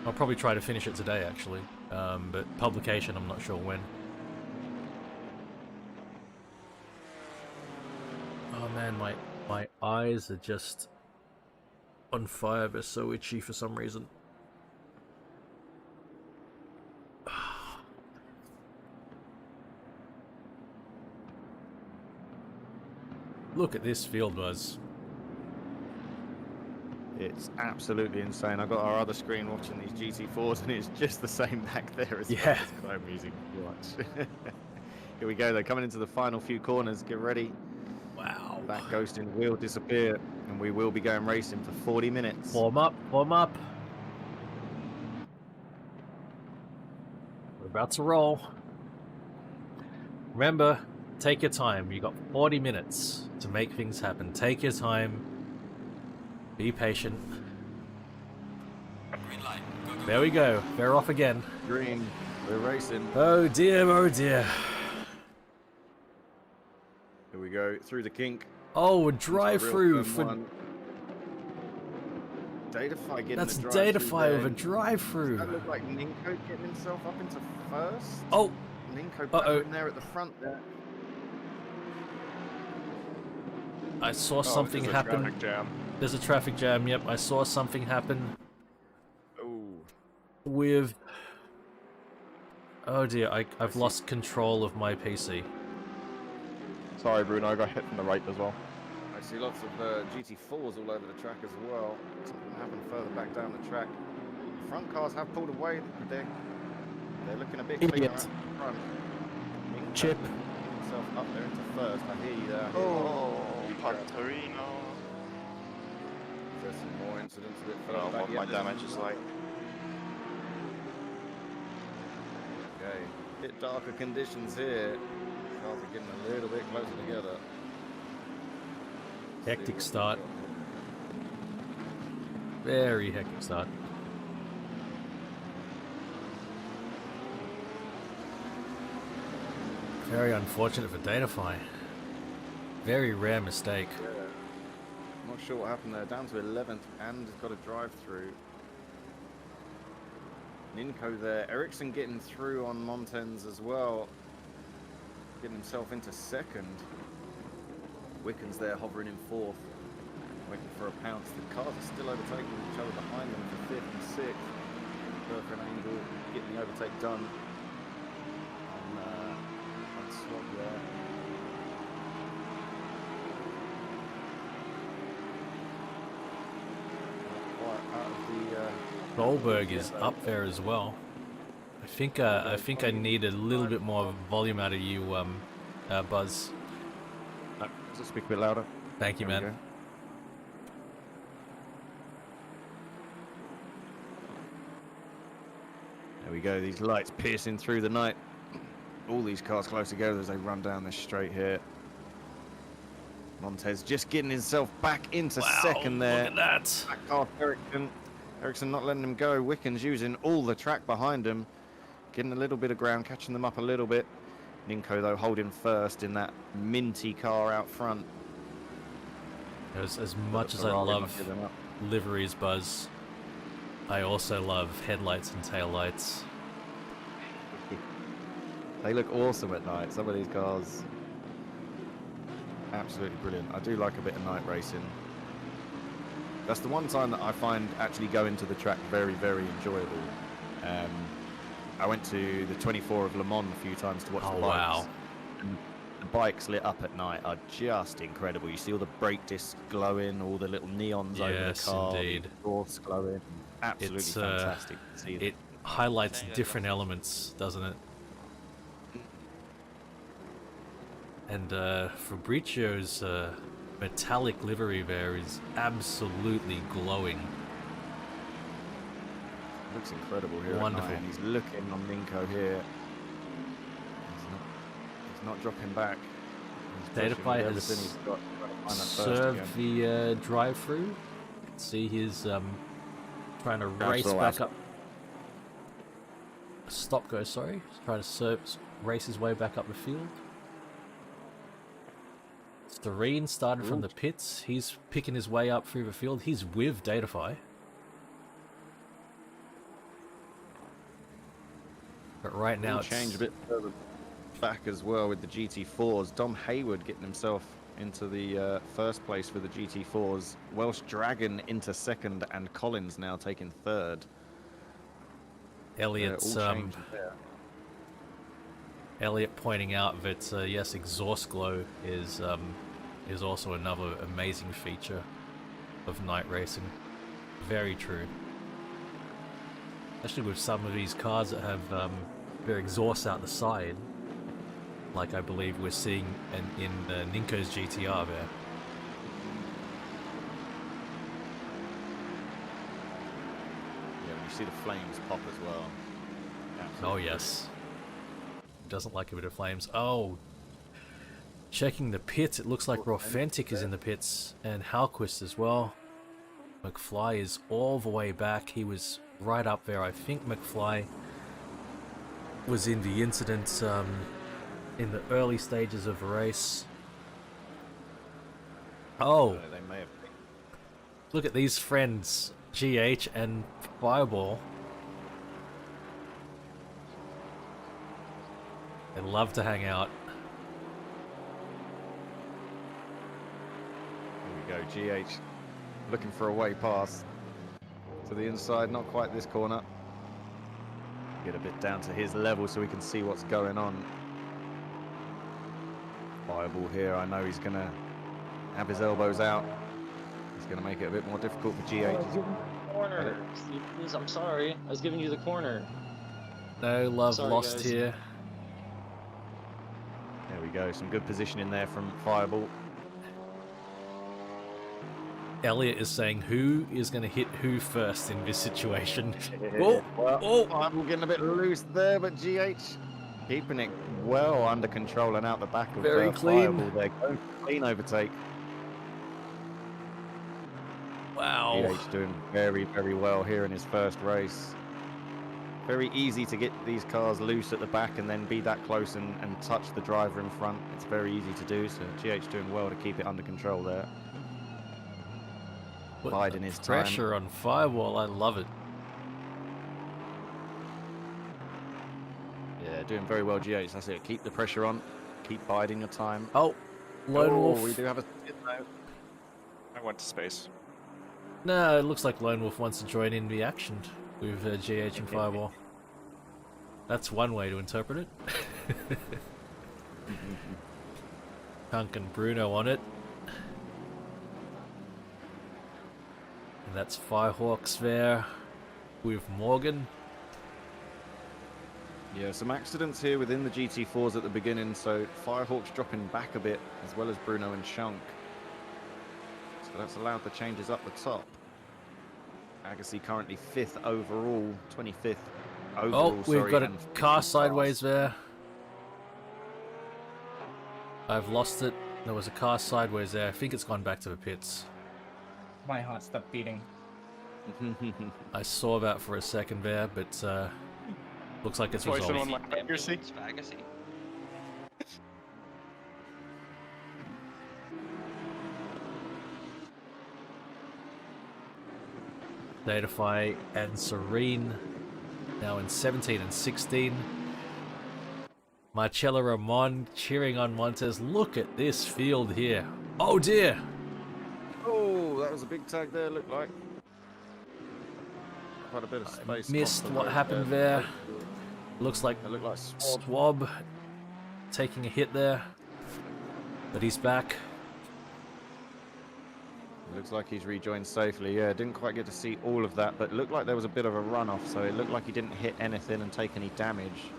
I'll probably try to finish it today, actually. But publication, I'm not sure when. Oh man, my eyes are just on fire. They're so itchy for some reason. Look at this field, Buzz.
It's absolutely insane. I've got our other screen watching these GT4s, and it's just the same back there as well.
Yeah.
It's quite amusing to watch. Here we go. They're coming into the final few corners. Get ready.
Wow.
That ghosting will disappear, and we will be going racing for 40 minutes.
Form up, form up. We're about to roll. Remember, take your time. You got 40 minutes to make things happen. Take your time. Be patient.
Green light. Go, go,
There we go. They're off again.
Green. We're racing.
Oh dear, oh dear.
Here we go. Through the kink.
Oh, a
Into
drive-through
real
for...
turn one. Datafy getting
That's
the drive-through
Datafy
there.
with a drive-through.
That looked like Ninko getting himself up into first.
Oh.
Ninko
Uh-oh.
back in there at the front there.
I saw something
there's a
happen.
traffic jam.
There's a traffic jam, yep. I saw something happen
Oh.
with... Oh dear, I've lost control of my PC.
Sorry, Bruno, I got hit from the right as well.
I see lots of GT4s all over the track as well. Something happened further back down the track. The front cars have pulled away. They're looking a bit cleaner at the front.
Chip.
Himself up there into first. I hear you there.
Oh, Patorino.
There's some more incidents a bit
I
further
don't know
back.
what my damage is like.
Okay, bit darker conditions here. Cars are getting a little bit closer together.
Hectic start. Very hectic start. Very unfortunate for Datafy. Very rare mistake.
Yeah. Not sure what happened there. Down to 11th and got a drive through. Ninko there. Ericsson getting through on Montens as well. Getting himself into second. Wickens there hovering in fourth. Waiting for a pounce. The cars are still overtaking each other behind them for fifth and sixth. Perfect angle. Getting the overtake done. On swap there.
Goldberg is up there as well. I think I need a little bit more volume out of you, Buzz.
Just speak a bit louder.
Thank you,
There we
man.
go. There we go. These lights piercing through the night. All these cars close together as they run down this straight here. Montez just getting himself back into second there.
Look at that.
Back off Ericsson. Ericsson not letting him go. Wickens using all the track behind him. Getting a little bit of ground, catching them up a little bit. Ninko, though, holding first in that minty car out front.
As much as I
Ferrari
love
not giving up.
liveries, Buzz, I also love headlights and taillights.
They look awesome at night. Some of these cars, absolutely brilliant. I do like a bit of night racing. That's the one time that I find actually going to the track very, very enjoyable. I went to the 24 of Le Mans a few times to watch the bikes.
Wow.
And the bikes lit up at night are just incredible. You see all the brake discs glowing, all the little neons over the
Yes,
car,
indeed.
the exhausts glowing. Absolutely
It's,
fantastic to see
it highlights different elements, doesn't it? And Fabricio's metallic livery there is absolutely glowing.
Looks incredible here.
Wonderful.
At night. He's looking on Ninko here. He's not dropping back. He's pushing
Datafy
with
has
everything he's got to try to find that first
served
again.
the drive-through. See, he's trying to
That's
race
the
back
last-
up. Stop go, sorry. He's trying to race his way back up the field. Stareen started from the pits. He's picking his way up through the field. He's with Datafy. But right now
We'll
it's
change a bit further back as well with the GT4s. Dom Hayward getting himself into the first place for the GT4s. Welsh Dragon into second, and Collins now taking third.
Elliot's
all changed there.
Elliot pointing out that yes, exhaust glow is also another amazing feature of night racing. Very true. Especially with some of these cars that have their exhausts out the side, like I believe we're seeing in Ninko's GTR there.
Yeah, when you see the flames pop as well.
Oh yes. Doesn't like a bit of flames. Oh, checking the pits. It looks like Authentic is in the pits, and Halquist as well. McFly is all the way back. He was right up there. I think McFly was in the incident in the early stages of the race. Oh,
They may have.
look at these friends, GH and Fireball. They love to hang out.
Here we go, GH looking for a way past to the inside, not quite this corner. Get a bit down to his level so we can see what's going on. Fireball here. I know he's going to have his elbows out. He's going to make it a bit more difficult for GH.
Corner. Please, I'm sorry. I was giving you the corner.
No love
Sorry,
lost
guys.
here.
There we go. Some good positioning there from Fireball.
Elliot is saying who is going to hit who first in this situation.
Well, Fireball getting a bit loose there, but GH keeping it well under control and out the back of
Very clean.
Fireball there. Going for clean overtake.
Wow.
GH doing very, very well here in his first race. Very easy to get these cars loose at the back and then be that close and touch the driver in front. It's very easy to do, so GH doing well to keep it under control there. Biding his time.
Pressure on Firewall, I love it.
Yeah, doing very well, GH. That's it. Keep the pressure on. Keep biding your time.
Oh, Lone Wolf.
We do have a skid now.
I went to space.
No, it looks like Lone Wolf wants to join in the action with GH and Firewall. That's one way to interpret it. Hunk and Bruno on it. And that's Firehawks there with Morgan.
Yeah, some accidents here within the GT4s at the beginning, so Firehawks dropping back a bit, as well as Bruno and Chunk. So that's allowed the changes up the top. Agassi currently 5th overall, 25th overall,
Oh, we've got a car sideways there. I've lost it. There was a car sideways there. I think it's gone back to the pits.
My heart stopped beating.
I saw that for a second there, but looks like it's resolved. Datafy and Serene now in 17 and 16. Marcella Ramon cheering on Montes. Look at this field here. Oh dear!
Oh, that was a big tag there, looked like. Quite a bit of space.
Missed what happened there. Looks like Swab taking a hit there, but he's back.
Looks like he's rejoined safely. Yeah, didn't quite get to see all of that, but looked like there was a bit of a runoff, so it looked like he didn't hit anything and take any damage.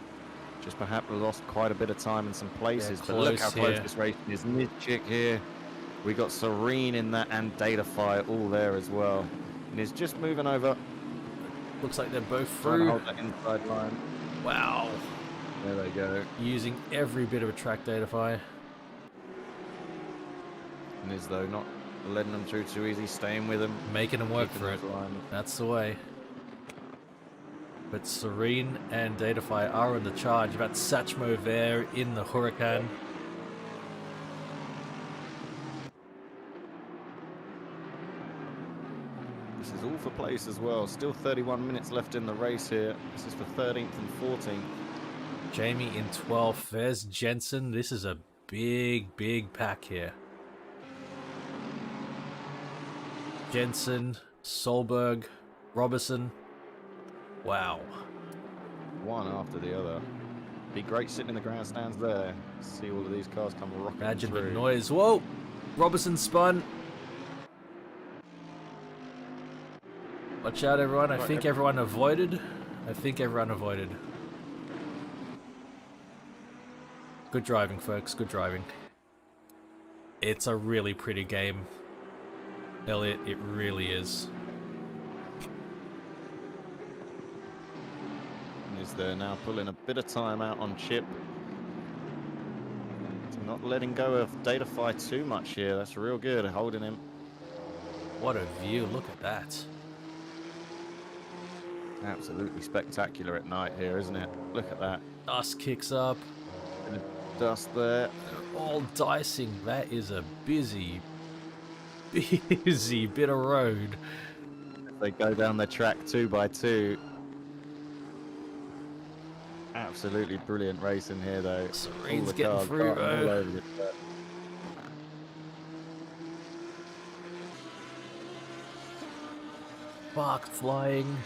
Just perhaps lost quite a bit of time in some places, but look how close this race is. Mid-chick here. We got Serene in that and Datafy all there as well. And he's just moving over.
Looks like they're both
Trying to
through.
hold that inside line.
Wow.
There they go.
Using every bit of a track Datafy.
And is though not letting them through too easy, staying with them.
Making them work
keeping
for it.
those lines.
That's the way. But Serene and Datafy are on the charge. About Satchmo there in the Huracan.
This is all for place as well. Still 31 minutes left in the race here. This is for 13th and 14th.
Jamie in 12th. There's Jensen. This is a big, big pack here. Jensen, Solberg, Robertson. Wow.
One after the other. Be great sitting in the grandstands there. See all of these cars come rocking
Imagine
through.
the noise. Whoa! Robertson spun. Watch out, everyone. I think everyone avoided. Good driving, folks. Good driving. It's a really pretty game. Elliot, it really is.
Is there now pulling a bit of time out on Chip. Not letting go of Datafy too much here. That's real good, holding him.
What a view. Look at that.
Absolutely spectacular at night here, isn't it? Look at that.
Dust kicks up.
Bit of dust there.
They're all dicing. That is a busy bit of road.
They go down the track 2 by 2. Absolutely brilliant racing here, though.
Serene's getting through,
all over the track.
Spark flying.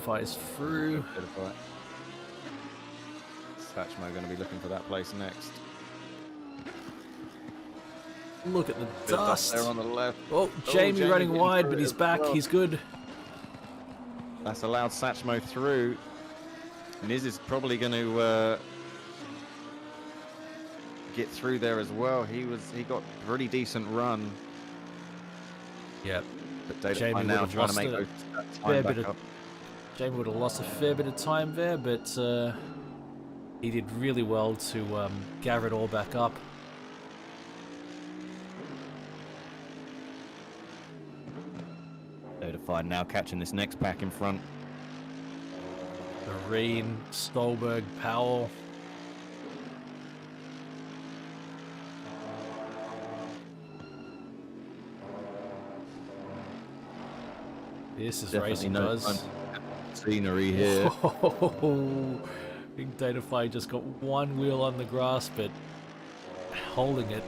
Datafy's through.
Satchmo going to be looking for that place next.
Look at the
Bit up
dust.
there on the left.
Oh, Jamie running
getting
wide,
through
but
it
he's
as
back.
well.
He's good.
That's allowed Satchmo through. Niz is probably going to get through there as well. He got a pretty decent run.
Yep.
But Datafy
Jamie
now
would have
trying to
lost
make
a
those
fair
time
bit
back
of.
up.
Jamie would have lost a fair bit of time there, but he did really well to gather it all back up.
Datafy now catching this next pack in front.
Marine, Stolberg, Powell. This is
Definitely
racing,
no
Buzz.
fun scenery here.
I think Datafy just got one wheel on the grass, but holding it.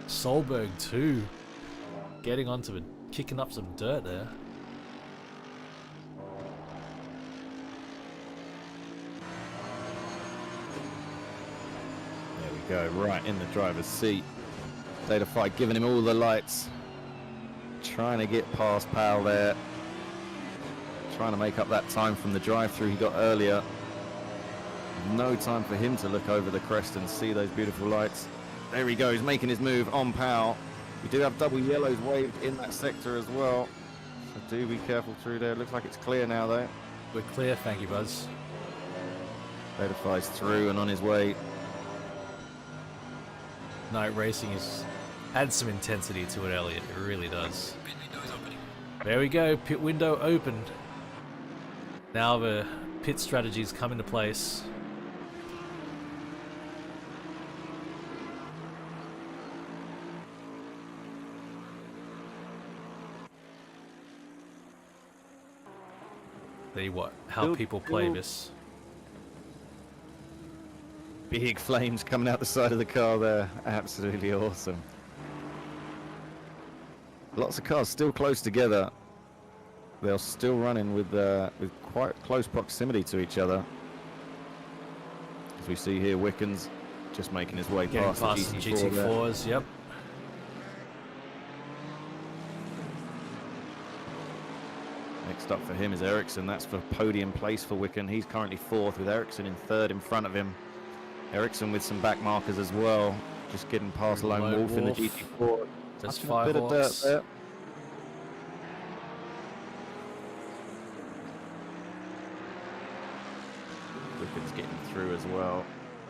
Solberg too, getting onto it, kicking up some dirt there.
There we go, right in the driver's seat. Datafy giving him all the lights. Trying to get past Powell there. Trying to make up that time from the drive-through he got earlier. No time for him to look over the crest and see those beautiful lights. There he goes, making his move on Powell. We do have double yellows waved in that sector as well. So do be careful through there. Looks like it's clear now though.
We're clear, thank you, Buzz.
Datafy's through and on his way.
Night racing adds some intensity to it, Elliot. It really does. There we go, pit window opened. Now the pit strategies come into place. See how people play this.
Big flames coming out the side of the car there. Absolutely awesome. Lots of cars still close together. They're still running with quite close proximity to each other. As we see here, Wickens just making his way
Getting
past
past
the
the
GT4.
GT4s, yep.
Next up for him is Ericsson. That's for podium place for Wicken. He's currently fourth with Ericsson in third in front of him. Ericsson with some back markers as well. Just getting past Lone Wolf in the GT4.
That's
Touching a bit of dirt
Firehawks.
there. Wicken's getting through as well.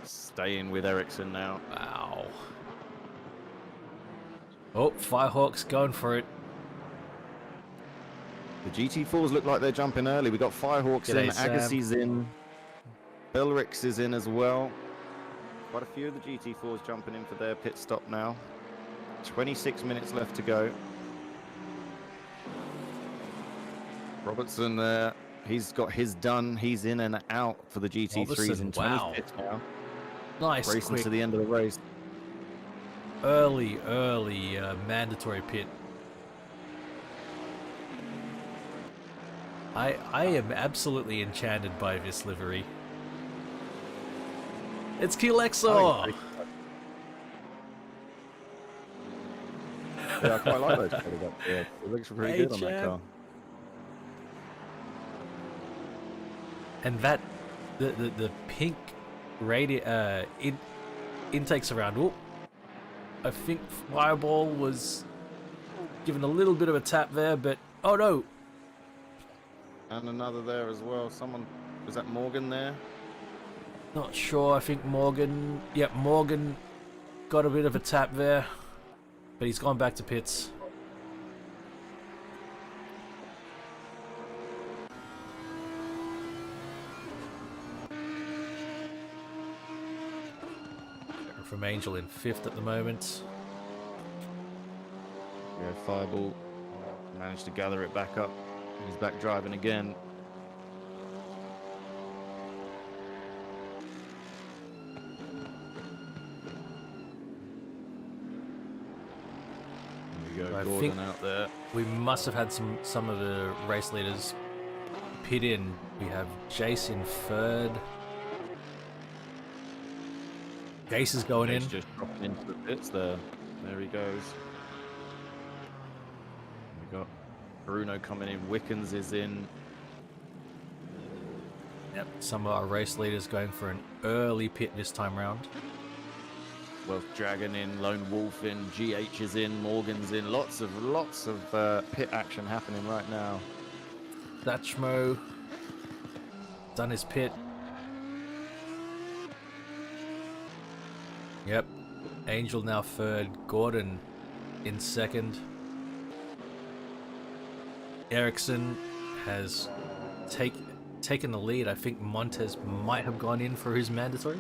Staying with Ericsson now.
Wow. Oh, Firehawks going for it.
The GT4s look like they're jumping early. We got Firehawks
G'day,
in,
Sam.
Agassiz in, Belrix is in as well. Quite a few of the GT4s jumping in for their pit stop now. 26 minutes left to go. Robertson there, he's got his done. He's in and out for the GT3s
Robertson,
in 20
wow.
pits now.
Nice,
Racing
quick,
to the end of the race.
early mandatory pit. I am absolutely enchanted by this livery. It's Kilexor!
Yeah, I quite like those colours up there. It looks pretty good on that
champ.
car.
And that the pink intakes around. Oh, I think Fireball was given a little bit of a tap there, but oh no!
And another there as well. Someone, was that Morgan there?
Not sure. I think Morgan. Yep, Morgan got a bit of a tap there, but he's gone back to pits. From Angel in 5th at the moment.
Yeah, Fireball managed to gather it back up. He's back driving again. There we go,
I
Gordon
think
out there.
we must have had some of the race leaders pit in, we have Jace in third. Jace is going in.
Jace just dropping into the pits there. There he goes. We got Bruno coming in. Wickens is in.
Yep, some of our race leaders going for an early pit this time round.
Wealth Dragon in, Lone Wolf in, GH is in, Morgan's in. Lots of pit action happening right now.
Dachmo done his pit. Yep, Angel now third, Gordon in second. Ericsson has taken the lead. I think Montez might have gone in for his mandatory.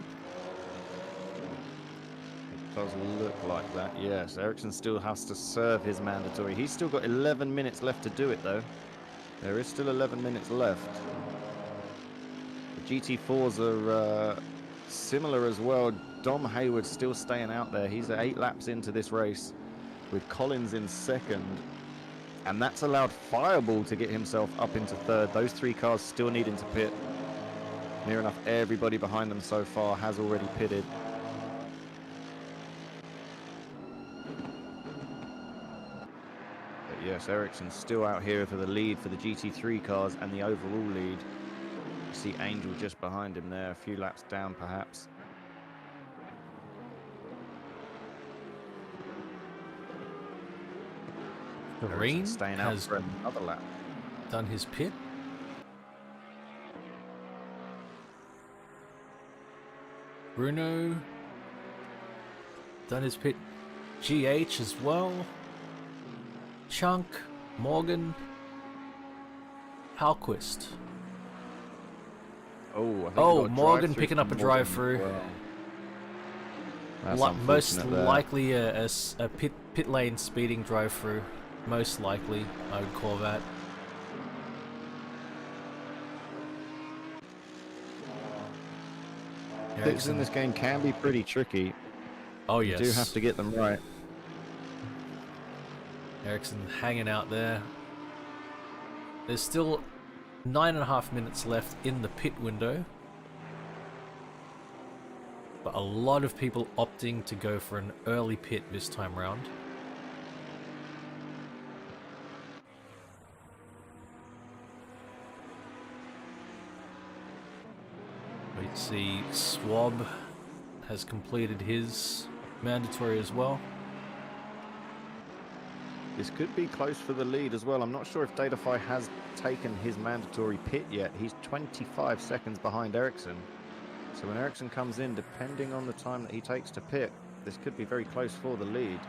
It does look like that, yes. Ericsson still has to serve his mandatory. He's still got 11 minutes left to do it, though. There is still 11 minutes left. The GT4s are similar as well. Dom Hayward still staying out there. He's 8 laps into this race with Collins in second. And that's allowed Fireball to get himself up into third. Those 3 cars still needing to pit. Near enough everybody behind them so far has already pitted. But yes, Ericsson's still out here for the lead for the GT3 cars and the overall lead. You see Angel just behind him there, a few laps down perhaps.
Green
staying out
has
for another lap.
Done his pit. Bruno done his pit. GH as well. Chunk, Morgan, Halquist.
Oh, I think
Morgan picking up a drive-through.
Well.
Most likely a pit lane speeding drive-through. Most likely, I would call that.
Pits in this game can be pretty tricky.
Oh yes.
You do have to get them right.
Ericsson hanging out there. There's still 9.5 minutes left in the pit window. But a lot of people opting to go for an early pit this time round. We see Swab has completed his mandatory as well.
This could be close for the lead as well. I'm not sure if Datafy has taken his mandatory pit yet. He's 25 seconds behind Ericsson. So when Ericsson comes in, depending on the time that he takes to pit, this could be very close for the lead.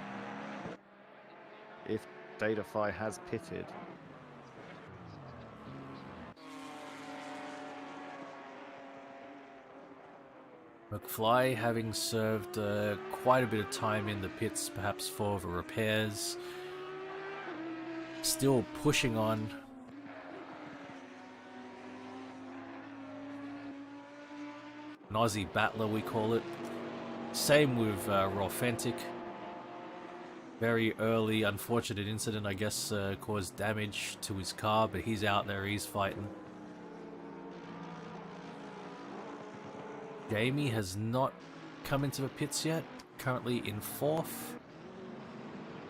If Datafy has pitted.
McFly having served quite a bit of time in the pits, perhaps for the repairs. Still pushing on. An Aussie battler, we call it. Same with Rolfentic. Very early, unfortunate incident, I guess, caused damage to his car, but he's out there, he's fighting. Jamie has not come into the pits yet, currently in 4th.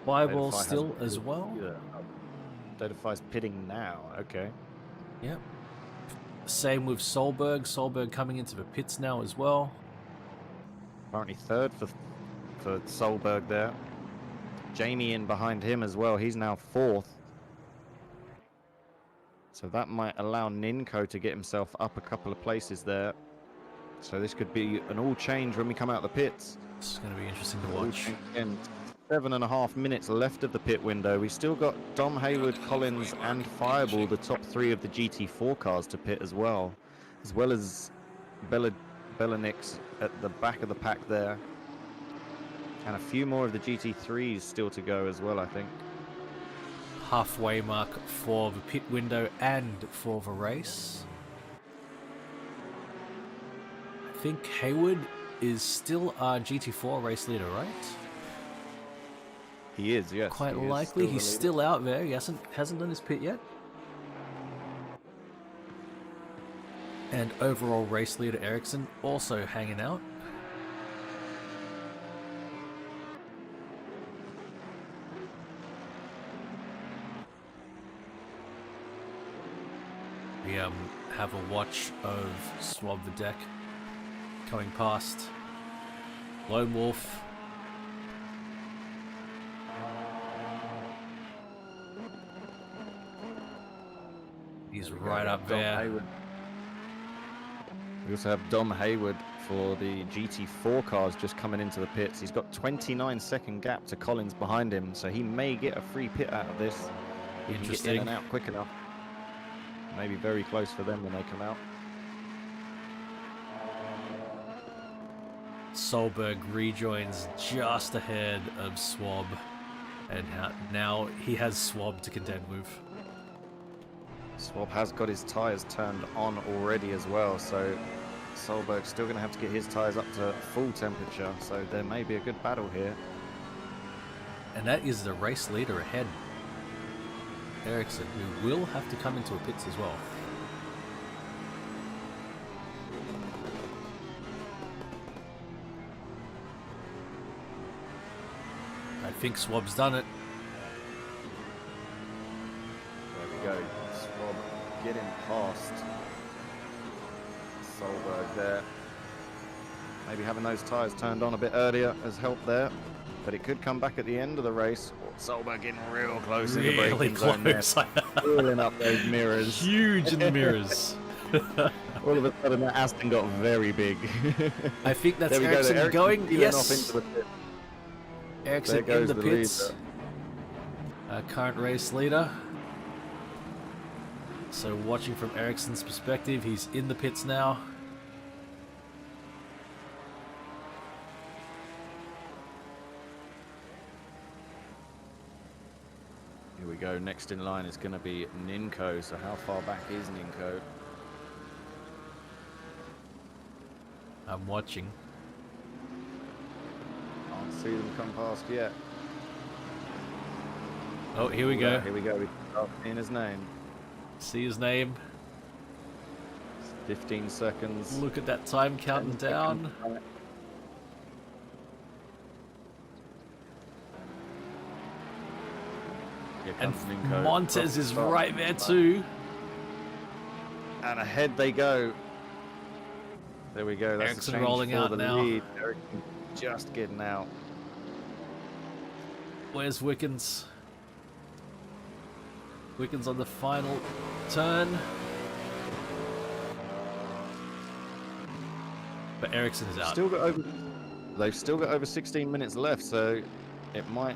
Fireball still as well.
Yeah. Datafy's pitting now, okay.
Yep. Same with Solberg. Solberg coming into the pits now as well.
Currently 3rd for Solberg there. Jamie in behind him as well. He's now 4th. So that might allow Ninko to get himself up a couple of places there. So this could be an all change when we come out the pits.
It's going to be interesting to watch.
Again, 7.5 minutes left of the pit window. We still got Dom Hayward, Collins, and Fireball, the top 3 of the GT4 cars, to pit as well as Belanix at the back of the pack there, and a few more of the GT3s still to go as well, I think.
Halfway mark for the pit window and for the race. I think Hayward is still our GT4 race leader, right?
He is, yes.
Quite likely. He's still out there. He hasn't done his pit yet. And overall race leader Ericsson also hanging out. We have a watch of Swab the Deck coming past. Lone Wolf. He's right up there.
We also have Dom Hayward for the GT4 cars just coming into the pits. He's got 29-second gap to Collins behind him, so he may get a free pit out of this. He can get in and out quick enough. Maybe very close for them when they come out.
Solberg rejoins just ahead of Swab, and now he has Swab to contend with.
Swab has got his tyres turned on already as well, so Solberg's still going to have to get his tyres up to full temperature, so there may be a good battle here.
And that is the race leader ahead, Ericsson, who will have to come into a pits as well. I think Swab's done it.
There we go. Swab getting past Solberg there. Maybe having those tyres turned on a bit earlier has helped there, but it could come back at the end of the race. Solberg getting real close in the braking zone there, pulling up those mirrors.
Huge in the mirrors.
All of a sudden that Aston got very big.
I think that's
There we
Ericsson
go.
going.
Peeling
Yes.
off into the pit.
Ericsson
There goes
in the
the lead
pits. Current race leader. So watching from Ericsson's perspective, he's in the pits now.
Here we go. Next in line is going to be Ninko. So how far back is Ninko?
I'm watching.
Can't see them come past yet.
Oh, here we go.
Here we go. We start seeing his name.
See his name.
15 seconds.
Look at that time counting down. And
Ninko.
Montez is right there too.
And ahead they go. There we go. That's
Ericsson
the change
rolling
for
out
the
now.
lead. Ericsson just getting out.
Where's Wickens? Wickens on the final turn. But Ericsson is out.
They've still got over 16 minutes left, so it might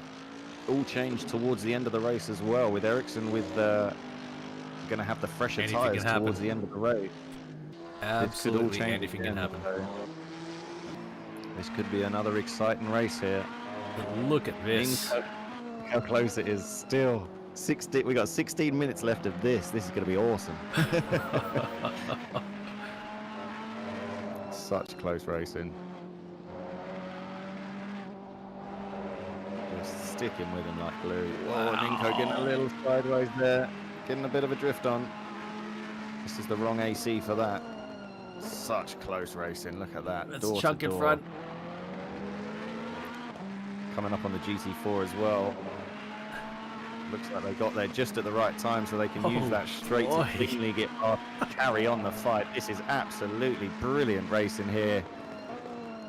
all change towards the end of the race as well. With Ericsson going to have the fresher
Anything
tyres
can happen.
towards the end of the race.
Absolutely anything can happen.
This could be another exciting race here.
But look at this.
Look how close it is. Still 16. We got 16 minutes left of this. This is going to be awesome. Such close racing. Just sticking with him like glue. Whoa, Ninko getting a little sideways there. Getting a bit of a drift on. This is the wrong AC for that. Such close racing. Look at that.
Let's
door
chunk
to
in
door.
front.
Coming up on the GT4 as well. Looks like they got there just at the right time so they can use that straight
boy.
to cleanly get past, carry on the fight. This is absolutely brilliant racing here.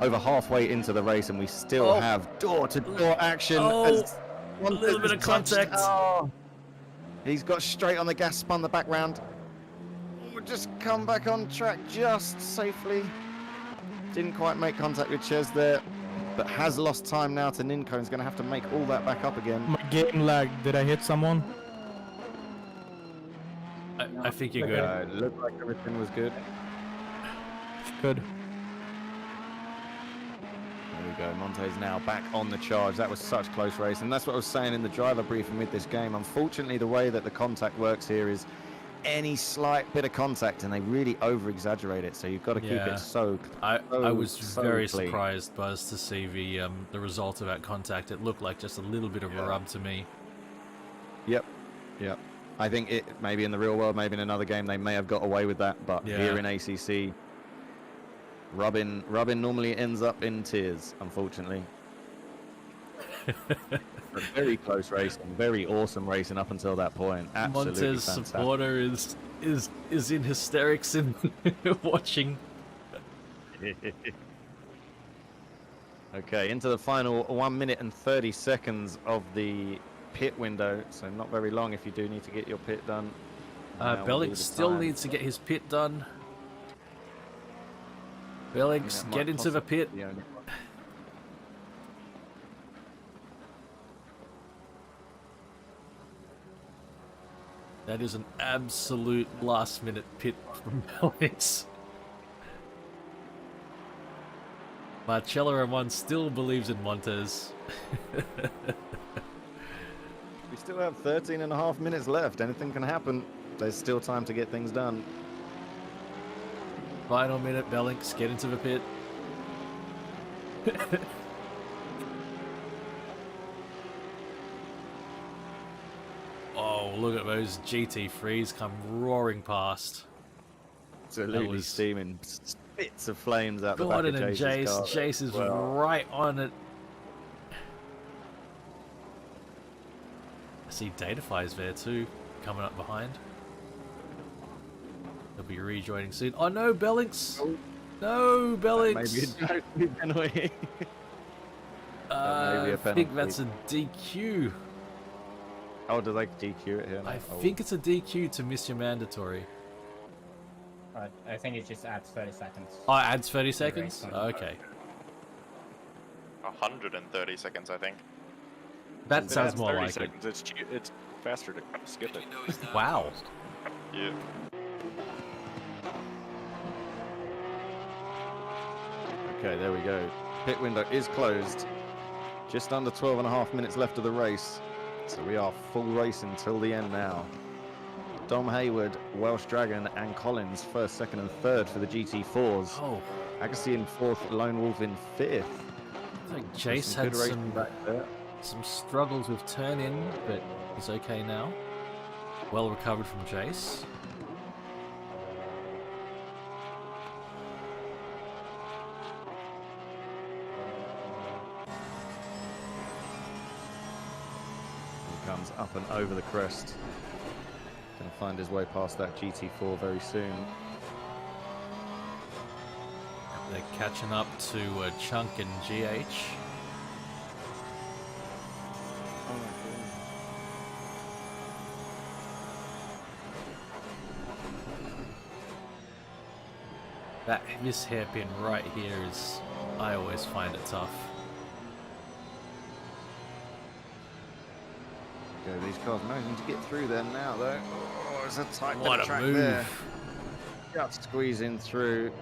Over halfway into the race and we still have door-to-door action. As
a little bit of contact.
He's got straight on the gas, spun the back round. We'll just come back on track just safely. Didn't quite make contact with Ches there, but has lost time now to Ninko. He's going to have to make all that back up again.
My game lagged. Did I hit someone?
I think you're good.
It looked like everything was good.
Good.
There we go. Monte's now back on the charge. That was such close race, and that's what I was saying in the driver briefing with this game. Unfortunately, the way that the contact works here is any slight bit of contact, and they really over-exaggerate it. So you've got to keep it so.
I was
so
very
clean.
surprised, Buzz, to see the result of that contact. It looked like just a little bit of a rub to me.
Yep. Yep. I think it maybe in the real world, maybe in another game, they may have got away with that, but
Yeah.
here in ACC, Robin normally ends up in tears, unfortunately. A very close racing, very awesome racing up until that point. Absolutely
Montez
fantastic.
supporter is in hysterics in watching.
Okay, into the final 1 minute and 30 seconds of the pit window, so not very long if you do need to get your pit done. Now will be
Bellick
the
still
time.
needs to get his pit done. Bellick,
That
get
might
into the
possibly
pit.
be the only one.
That is an absolute last-minute pit from Bellick. Marcello Ramon still believes in Montez.
We still have 13 and a half minutes left. Anything can happen. There's still time to get things done.
Final minute, Bellick, get into the pit. Oh, look at those GT3s come roaring past.
Absolutely steaming. Spits of flames out the back
Gordon
of
and
Jace's
Jace.
car.
Jace is
Well,
right on it. I see Datafy's there too, coming up behind. He'll be rejoining soon. Oh no, Bellix! No, Bellix!
maybe a penalty. That may be a
I think
penalty.
that's a DQ.
Oh, do they DQ it here?
I
Oh.
think it's a DQ to miss your mandatory.
I think it just adds 30 seconds.
Oh, it adds 30 seconds? Okay.
130 seconds, I think.
That
It
sounds
adds
more
30
like it.
seconds. It's faster to skip it.
Wow.
Yeah.
Okay, there we go. Pit window is closed. Just under 12 and a half minutes left of the race. So we are full race until the end now. Dom Hayward, Welsh Dragon, and Collins first, second, and third for the GT4s.
Oh.
Agassi in fourth, Lone Wolf in fifth.
I think
There's
Jace
some
had
good racing back there.
some struggles with turn in, but he's okay now. Well recovered from Jace.
He comes up and over the crest. Going to find his way past that GT4 very soon.
They're catching up to Chunk and GH. This hairpin right here is, I always find it tough.
Okay, these cars managing to get through there now, though. Oh, it's a tight bit
What
of
a
track
move.
there. Just squeezing through.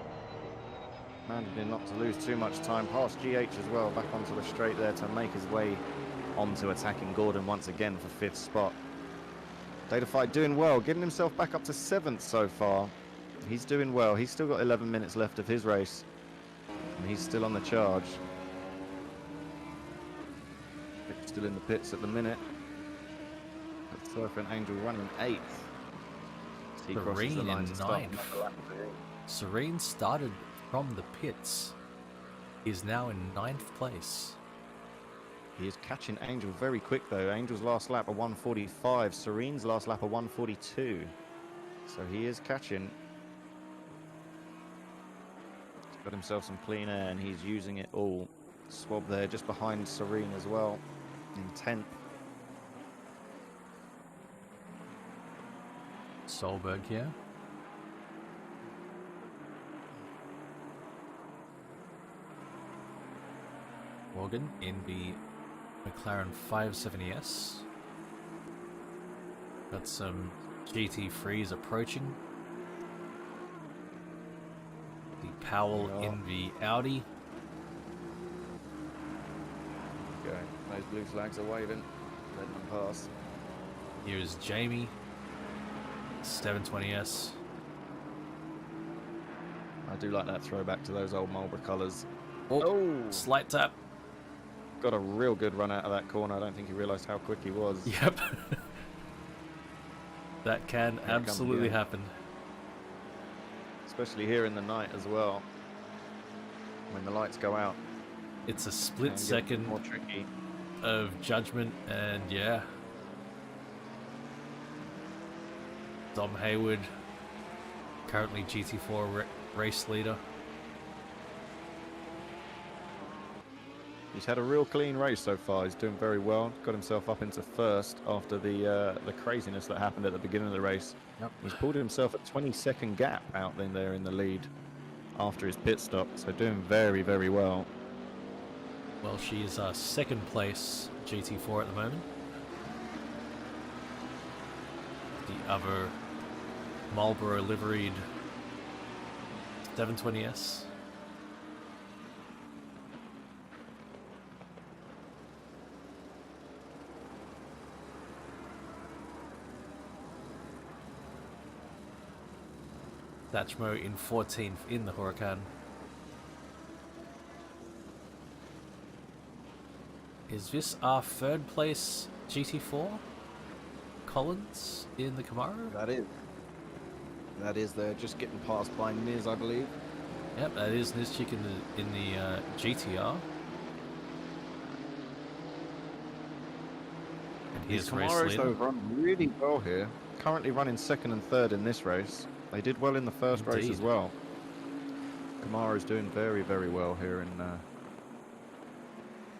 Managing not to lose too much time. Past GH as well, back onto the straight there to make his way onto attacking Gordon once again for fifth spot. Datafy doing well, getting himself back up to seventh so far. He's doing well. He's still got 11 minutes left of his race. And he's still on the charge. Still in the pits at the minute. Surfer and Angel running 8th. He crosses the
Serene
line
in
to start.
9th. Serene started from the pits. He is now in 9th place.
He is catching Angel very quick though. Angel's last lap a 145. Serene's last lap a 142. So he is catching. He's got himself some clean air and he's using it all. Swab there just behind Serene as well in 10th.
Solberg here. Morgan in the McLaren 570S. Got some GT3s approaching. The Powell in the Audi.
Okay, those blue flags are waving. Let them pass.
Here's Jamie. 720S.
I do like that throwback to those old Marlboro colours.
Oh, slight tap.
Got a real good run out of that corner. I don't think he realised how quick he was.
Yep. That can
Here it comes
absolutely
again.
happen.
Especially here in the night as well, when the lights go out.
It's a
Can
split
get
second
more tricky.
of judgment, and yeah. Dom Hayward, currently GT4 race leader.
He's had a real clean race so far. He's doing very well. Got himself up into first after the craziness that happened at the beginning of the race.
Yep.
He's pulled himself a 20-second gap out there in the lead after his pit stop. So doing very, very well.
Well, she is second place GT4 at the moment. The other Marlboro liveried 720S. Satchmo in 14th in the Huracan. Is this our third place GT4? Collins in the Camaro?
That is. That is. They're just getting passed by Niz, I believe.
Yep, that is Nizchik in the GTR. And
His
here's race
Camaros, though,
leader.
run really well here. Currently running second and third in this race. They did well in the first race as
Indeed.
well. Camaro's doing very, very well here in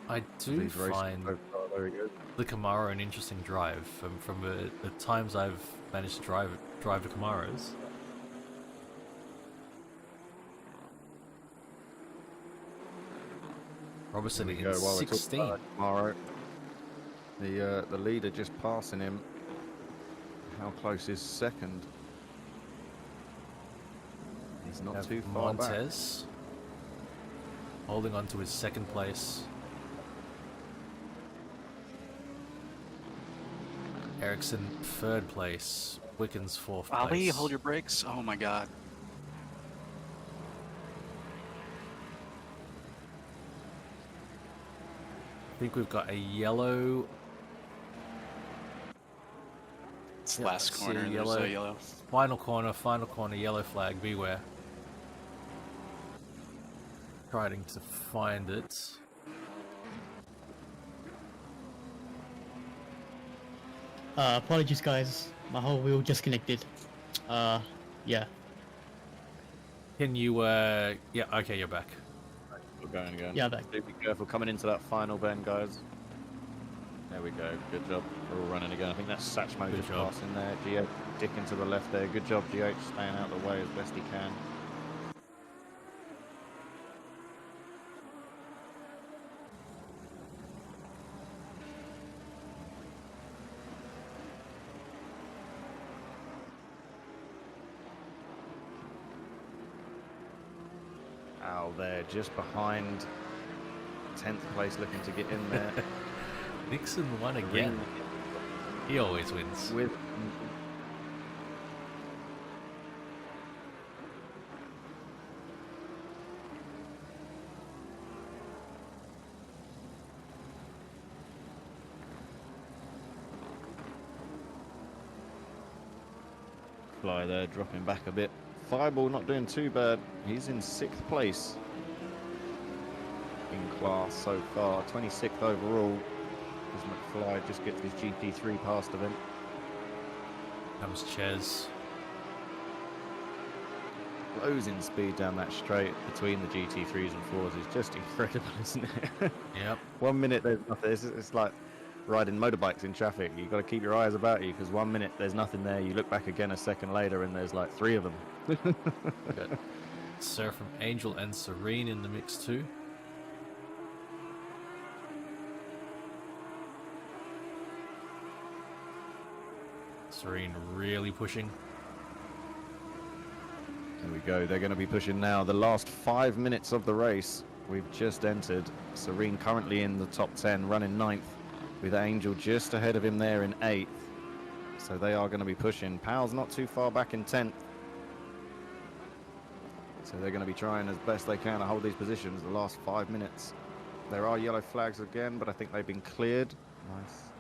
I do
these races
find
so far. Very good.
the Camaro an interesting drive. From the times I've managed to drive the Camaros. Robertson
Here we
in
go, while we're talking
16.
about Camaro. The leader just passing him. How close is second? He's not too far back.
Montez holding on to his second place. Ericsson third place. Wickens fourth place.
Ali, hold your brakes. Oh my god.
I think we've got a yellow.
It's
Yeah,
last
I see
corner. There's a yellow.
Final corner, yellow flag, beware. Trying to find it.
Apologies, guys. My whole wheel just connected. Yeah.
Can you, yeah, okay, you're back.
We're going again.
Yeah, back.
Do be careful coming into that final bend, guys. There we go. Good job. We're all running again. I think that's Satchmo
Good
just
job.
passing there. GH dicking to the left there. Good job, GH, staying out of the way as best he can. Al there, just behind 10th place, looking to get in there.
Nixon won again. He always wins.
With Fly there, dropping back a bit. Fireball not doing too bad. He's in 6th place in class so far. 26th overall. As McFly just gets his GT3 past of him.
Comes Ches.
Closing speed down that straight between the GT3s and 4s is just incredible, isn't it?
Yep.
1 minute there's nothing. It's like riding motorbikes in traffic. You've got to keep your eyes about you because 1 minute there's nothing there. You look back again a second later and there's like 3 of them.
Got Sir from Angel and Serene in the mix too. Serene really pushing.
There we go. They're going to be pushing now. The last 5 minutes of the race we've just entered. Serene currently in the top 10, running 9th, with Angel just ahead of him there in 8th. So they are going to be pushing. Powell's not too far back in 10th. So they're going to be trying as best they can to hold these positions the last 5 minutes. There are yellow flags again, but I think they've been cleared. Nice.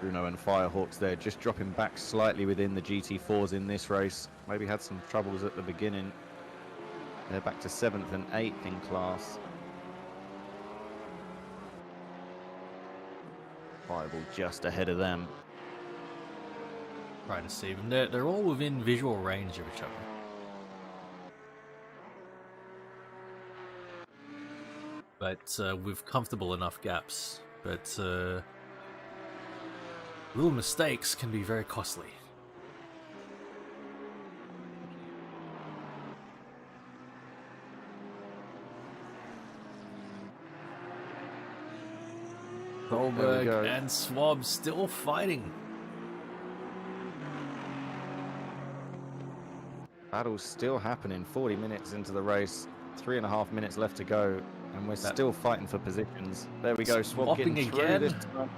Bruno and Firehawks there, just dropping back slightly within the GT4s in this race. Maybe had some troubles at the beginning. They're back to 7th and 8th in class. Bible just ahead of them.
Right to see them. They're all within visual range of each other. But with comfortable enough gaps. But little mistakes can be very costly. Goldberg and Swab still fighting.
Battle's still happening 40 minutes into the race. 3.5 minutes left to go. And we're still fighting for positions. There we go. Swab getting through
again.
this time.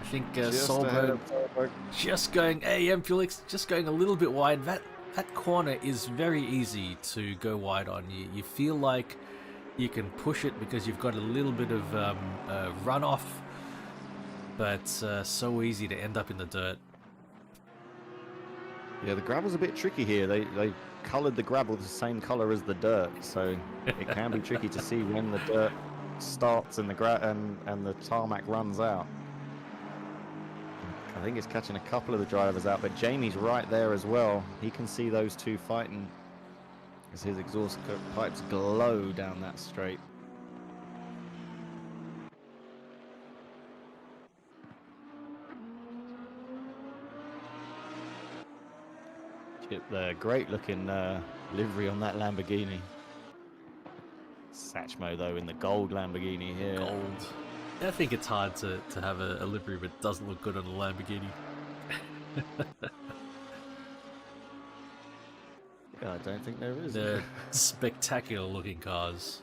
I think
Just ahead of
Solberg just going Felix, just going a little bit wide. That corner is very easy to go wide on. You feel like you can push it because you've got a little bit of runoff, but so easy to end up in the dirt.
Yeah, the gravel's a bit tricky here. They coloured the gravel the same colour as the dirt, so it can be tricky to see when the dirt starts and the tarmac runs out. I think it's catching a couple of the drivers out, but Jamie's right there as well. He can see those two fighting as his exhaust pipes glow down that straight. The great looking livery on that Lamborghini. Satchmo though in the gold Lamborghini here.
Gold. I think it's hard to have a livery that doesn't look good on a Lamborghini.
I don't think there is.
They're spectacular looking cars.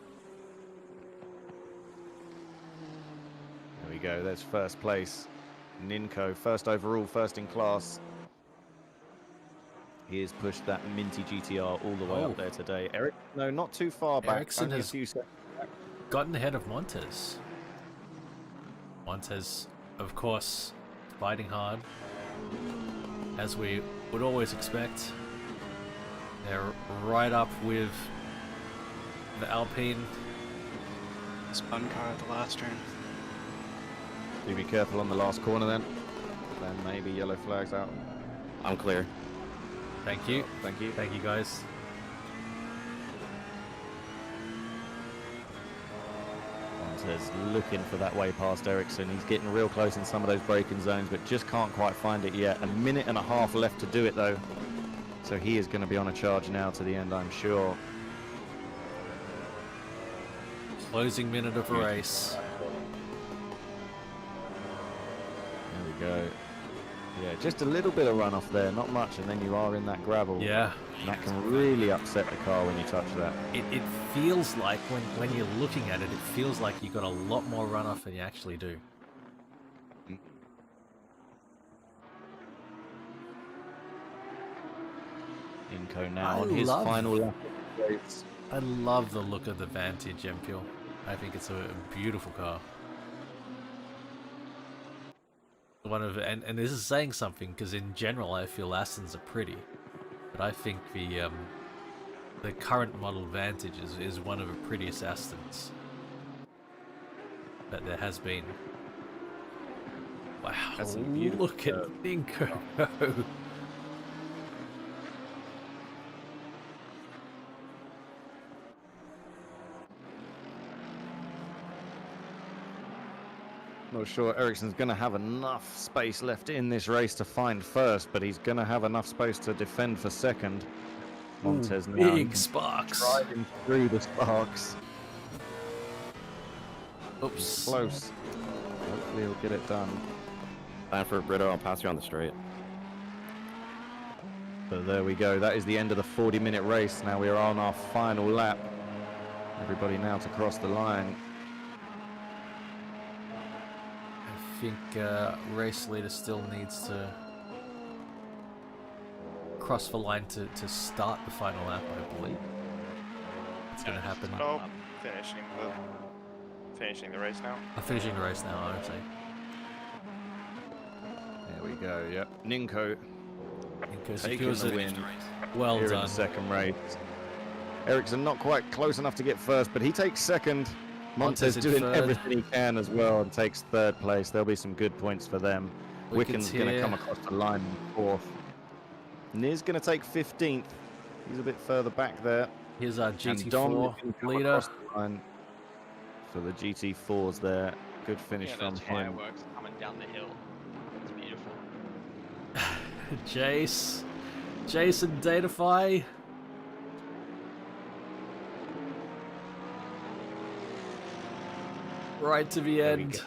There we go, there's first place. Ninko, first overall, first in class. He has pushed that minty GTR all the way up there today. Eric, no, not too far back.
Ericsson
only a
has
few seconds back.
gotten ahead of Montez. Montez, of course, fighting hard, as we would always expect. They're right up with the Alpine.
Spun car at the last turn.
Do be careful on the last corner then. Then maybe yellow flags out.
I'm clear.
Thank you.
Thank you.
Thank you, guys.
Montez looking for that way past Ericsson. He's getting real close in some of those braking zones, but just can't quite find it yet. 1.5 minutes left to do it though. So he is going to be on a charge now to the end, I'm sure.
Closing minute of a race.
There we go. Yeah, just a little bit of runoff there, not much, and then you are in that gravel.
Yeah.
And that can really upset the car when you touch that.
It feels like, when you're looking at it, it feels like you got a lot more runoff than you actually do.
Inco now on his final lap.
I love the look of the Vantage, Empil. I think it's a beautiful car. And this is saying something, because in general I feel Astons are pretty, but I think the current model Vantage is one of the prettiest Astons that there has been. Wow,
That's a beautiful
look at Inco go.
Not sure Ericsson's going to have enough space left in this race to find first, but he's going to have enough space to defend for second. Montez now.
Big sparks.
Driving through the sparks.
Oops.
Close. Hopefully he'll get it done.
Time for Brito, I'll pass you on the straight.
So there we go. That is the end of the 40-minute race. Now we are on our final lap. Everybody now to cross the line.
I think race leader still needs to cross the line to start the final lap, I believe. It's going to happen.
Oh, finishing the race now.
I'm finishing the race now, I would say.
go. Yep. Ninko taking
secures
the
it.
win.
Well
here in
done.
the second race. Ericsson not quite close enough to get first, but he takes second. Montez
in
doing
third.
everything he can as well and takes third place. There'll be some good points for them. Wiccan's going to come across the line in fourth. Nir's going to take 15th. He's a bit further back there.
Here's our
And Dom
GT4
is gonna come
leader.
across the line for the GT4s there. Good finish
Yeah,
from
those
him.
fireworks coming down the hill. It's beautiful.
Jace. Jason Datafy. Right to the end.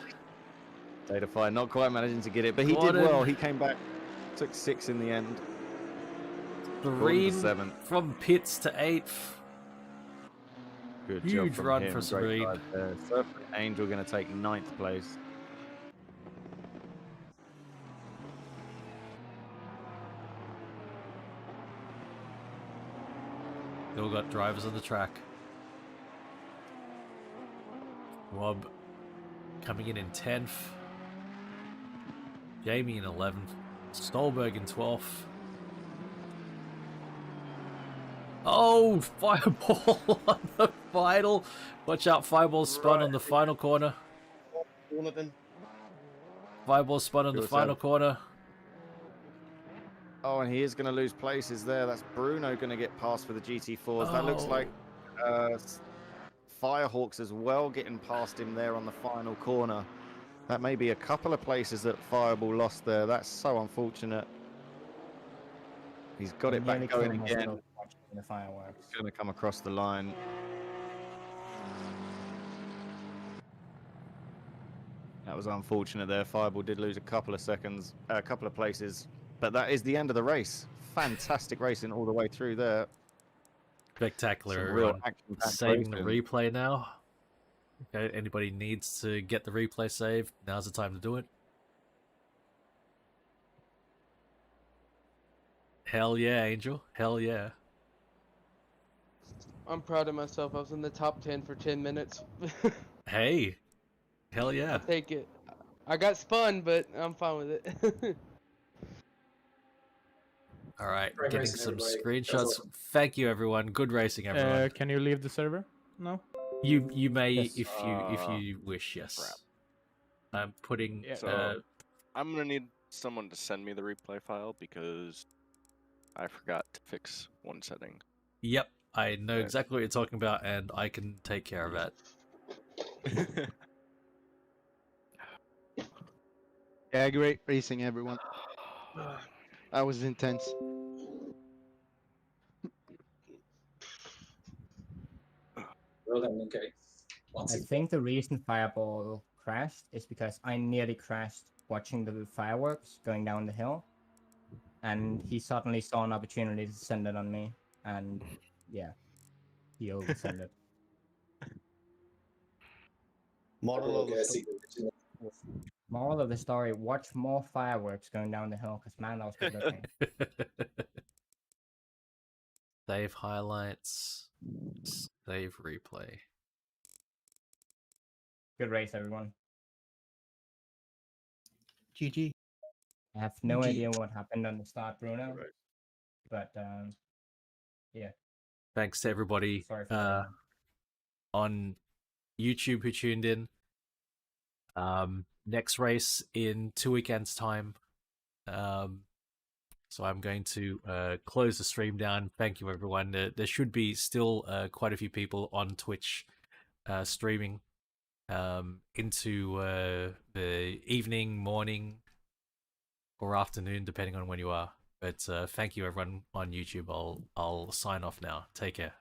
Datafy not quite managing to get it, but he
Got
did
him.
well. He came back, took 6 in the end.
Serene
seventh.
from pits to 8th.
Good
Huge
job from
run
him.
for
Great
Serene.
drive there. Serpent Angel going to take 9th place.
Still got drivers on the track. Wob coming in 10th. Jamie in 11th. Stolberg in 12th. Oh, fireball on the final. Watch out, fireball spun on the final corner. Fireball spun on the final corner.
Oh, and he is going to lose places there. That's Bruno going to get past for the GT4s. That looks
Oh.
like Firehawks as well getting past him there on the final corner. That may be a couple of places that Fireball lost there. That's so unfortunate. He's got it back going again.
The fireworks.
He's going to come across the line. That was unfortunate there. Fireball did lose a couple of seconds, a couple of places, but that is the end of the race. Fantastic racing all the way through there.
Spectacular.
Some real
Everyone.
action-packed
Saving the
racing.
replay now. Okay, anybody needs to get the replay saved, now's the time to do it. Hell yeah, Angel. Hell yeah.
I'm proud of myself. I was in the top 10 for 10 minutes.
Hey. Hell yeah.
I'll take it. I got spun, but I'm fine with it.
Alright,
Great
getting
racing,
some
everybody.
screenshots.
That's awesome.
Thank you everyone. Good racing everyone.
Can you leave the server? No.
You may
Yes.
if you wish, yes.
Crap.
I'm putting
So I'm gonna need someone to send me the replay file because I forgot to fix one setting.
Yep, I know exactly what you're talking about and I can take care of that.
Yeah, great racing, everyone. That was intense.
Well done, okay.
I think the reason Fireball crashed is because I nearly crashed watching the fireworks going down the hill, and he suddenly saw an opportunity to send it on me, and yeah, he oversent it.
Moral
Moral of the story: watch more fireworks going down the hill, because man, that was good looking.
Save highlights. Save replay.
Good race, everyone.
GG.
I have no
GG.
idea what happened on the start, Bruno, but yeah.
Thanks to everybody
Sorry for that.
on YouTube who tuned in. Next race in 2 weekends time. So I'm going to close the stream down. Thank you everyone. There should be still quite a few people on Twitch streaming into the evening, morning, or afternoon, depending on when you are. But thank you everyone on YouTube. I'll sign off now. Take care.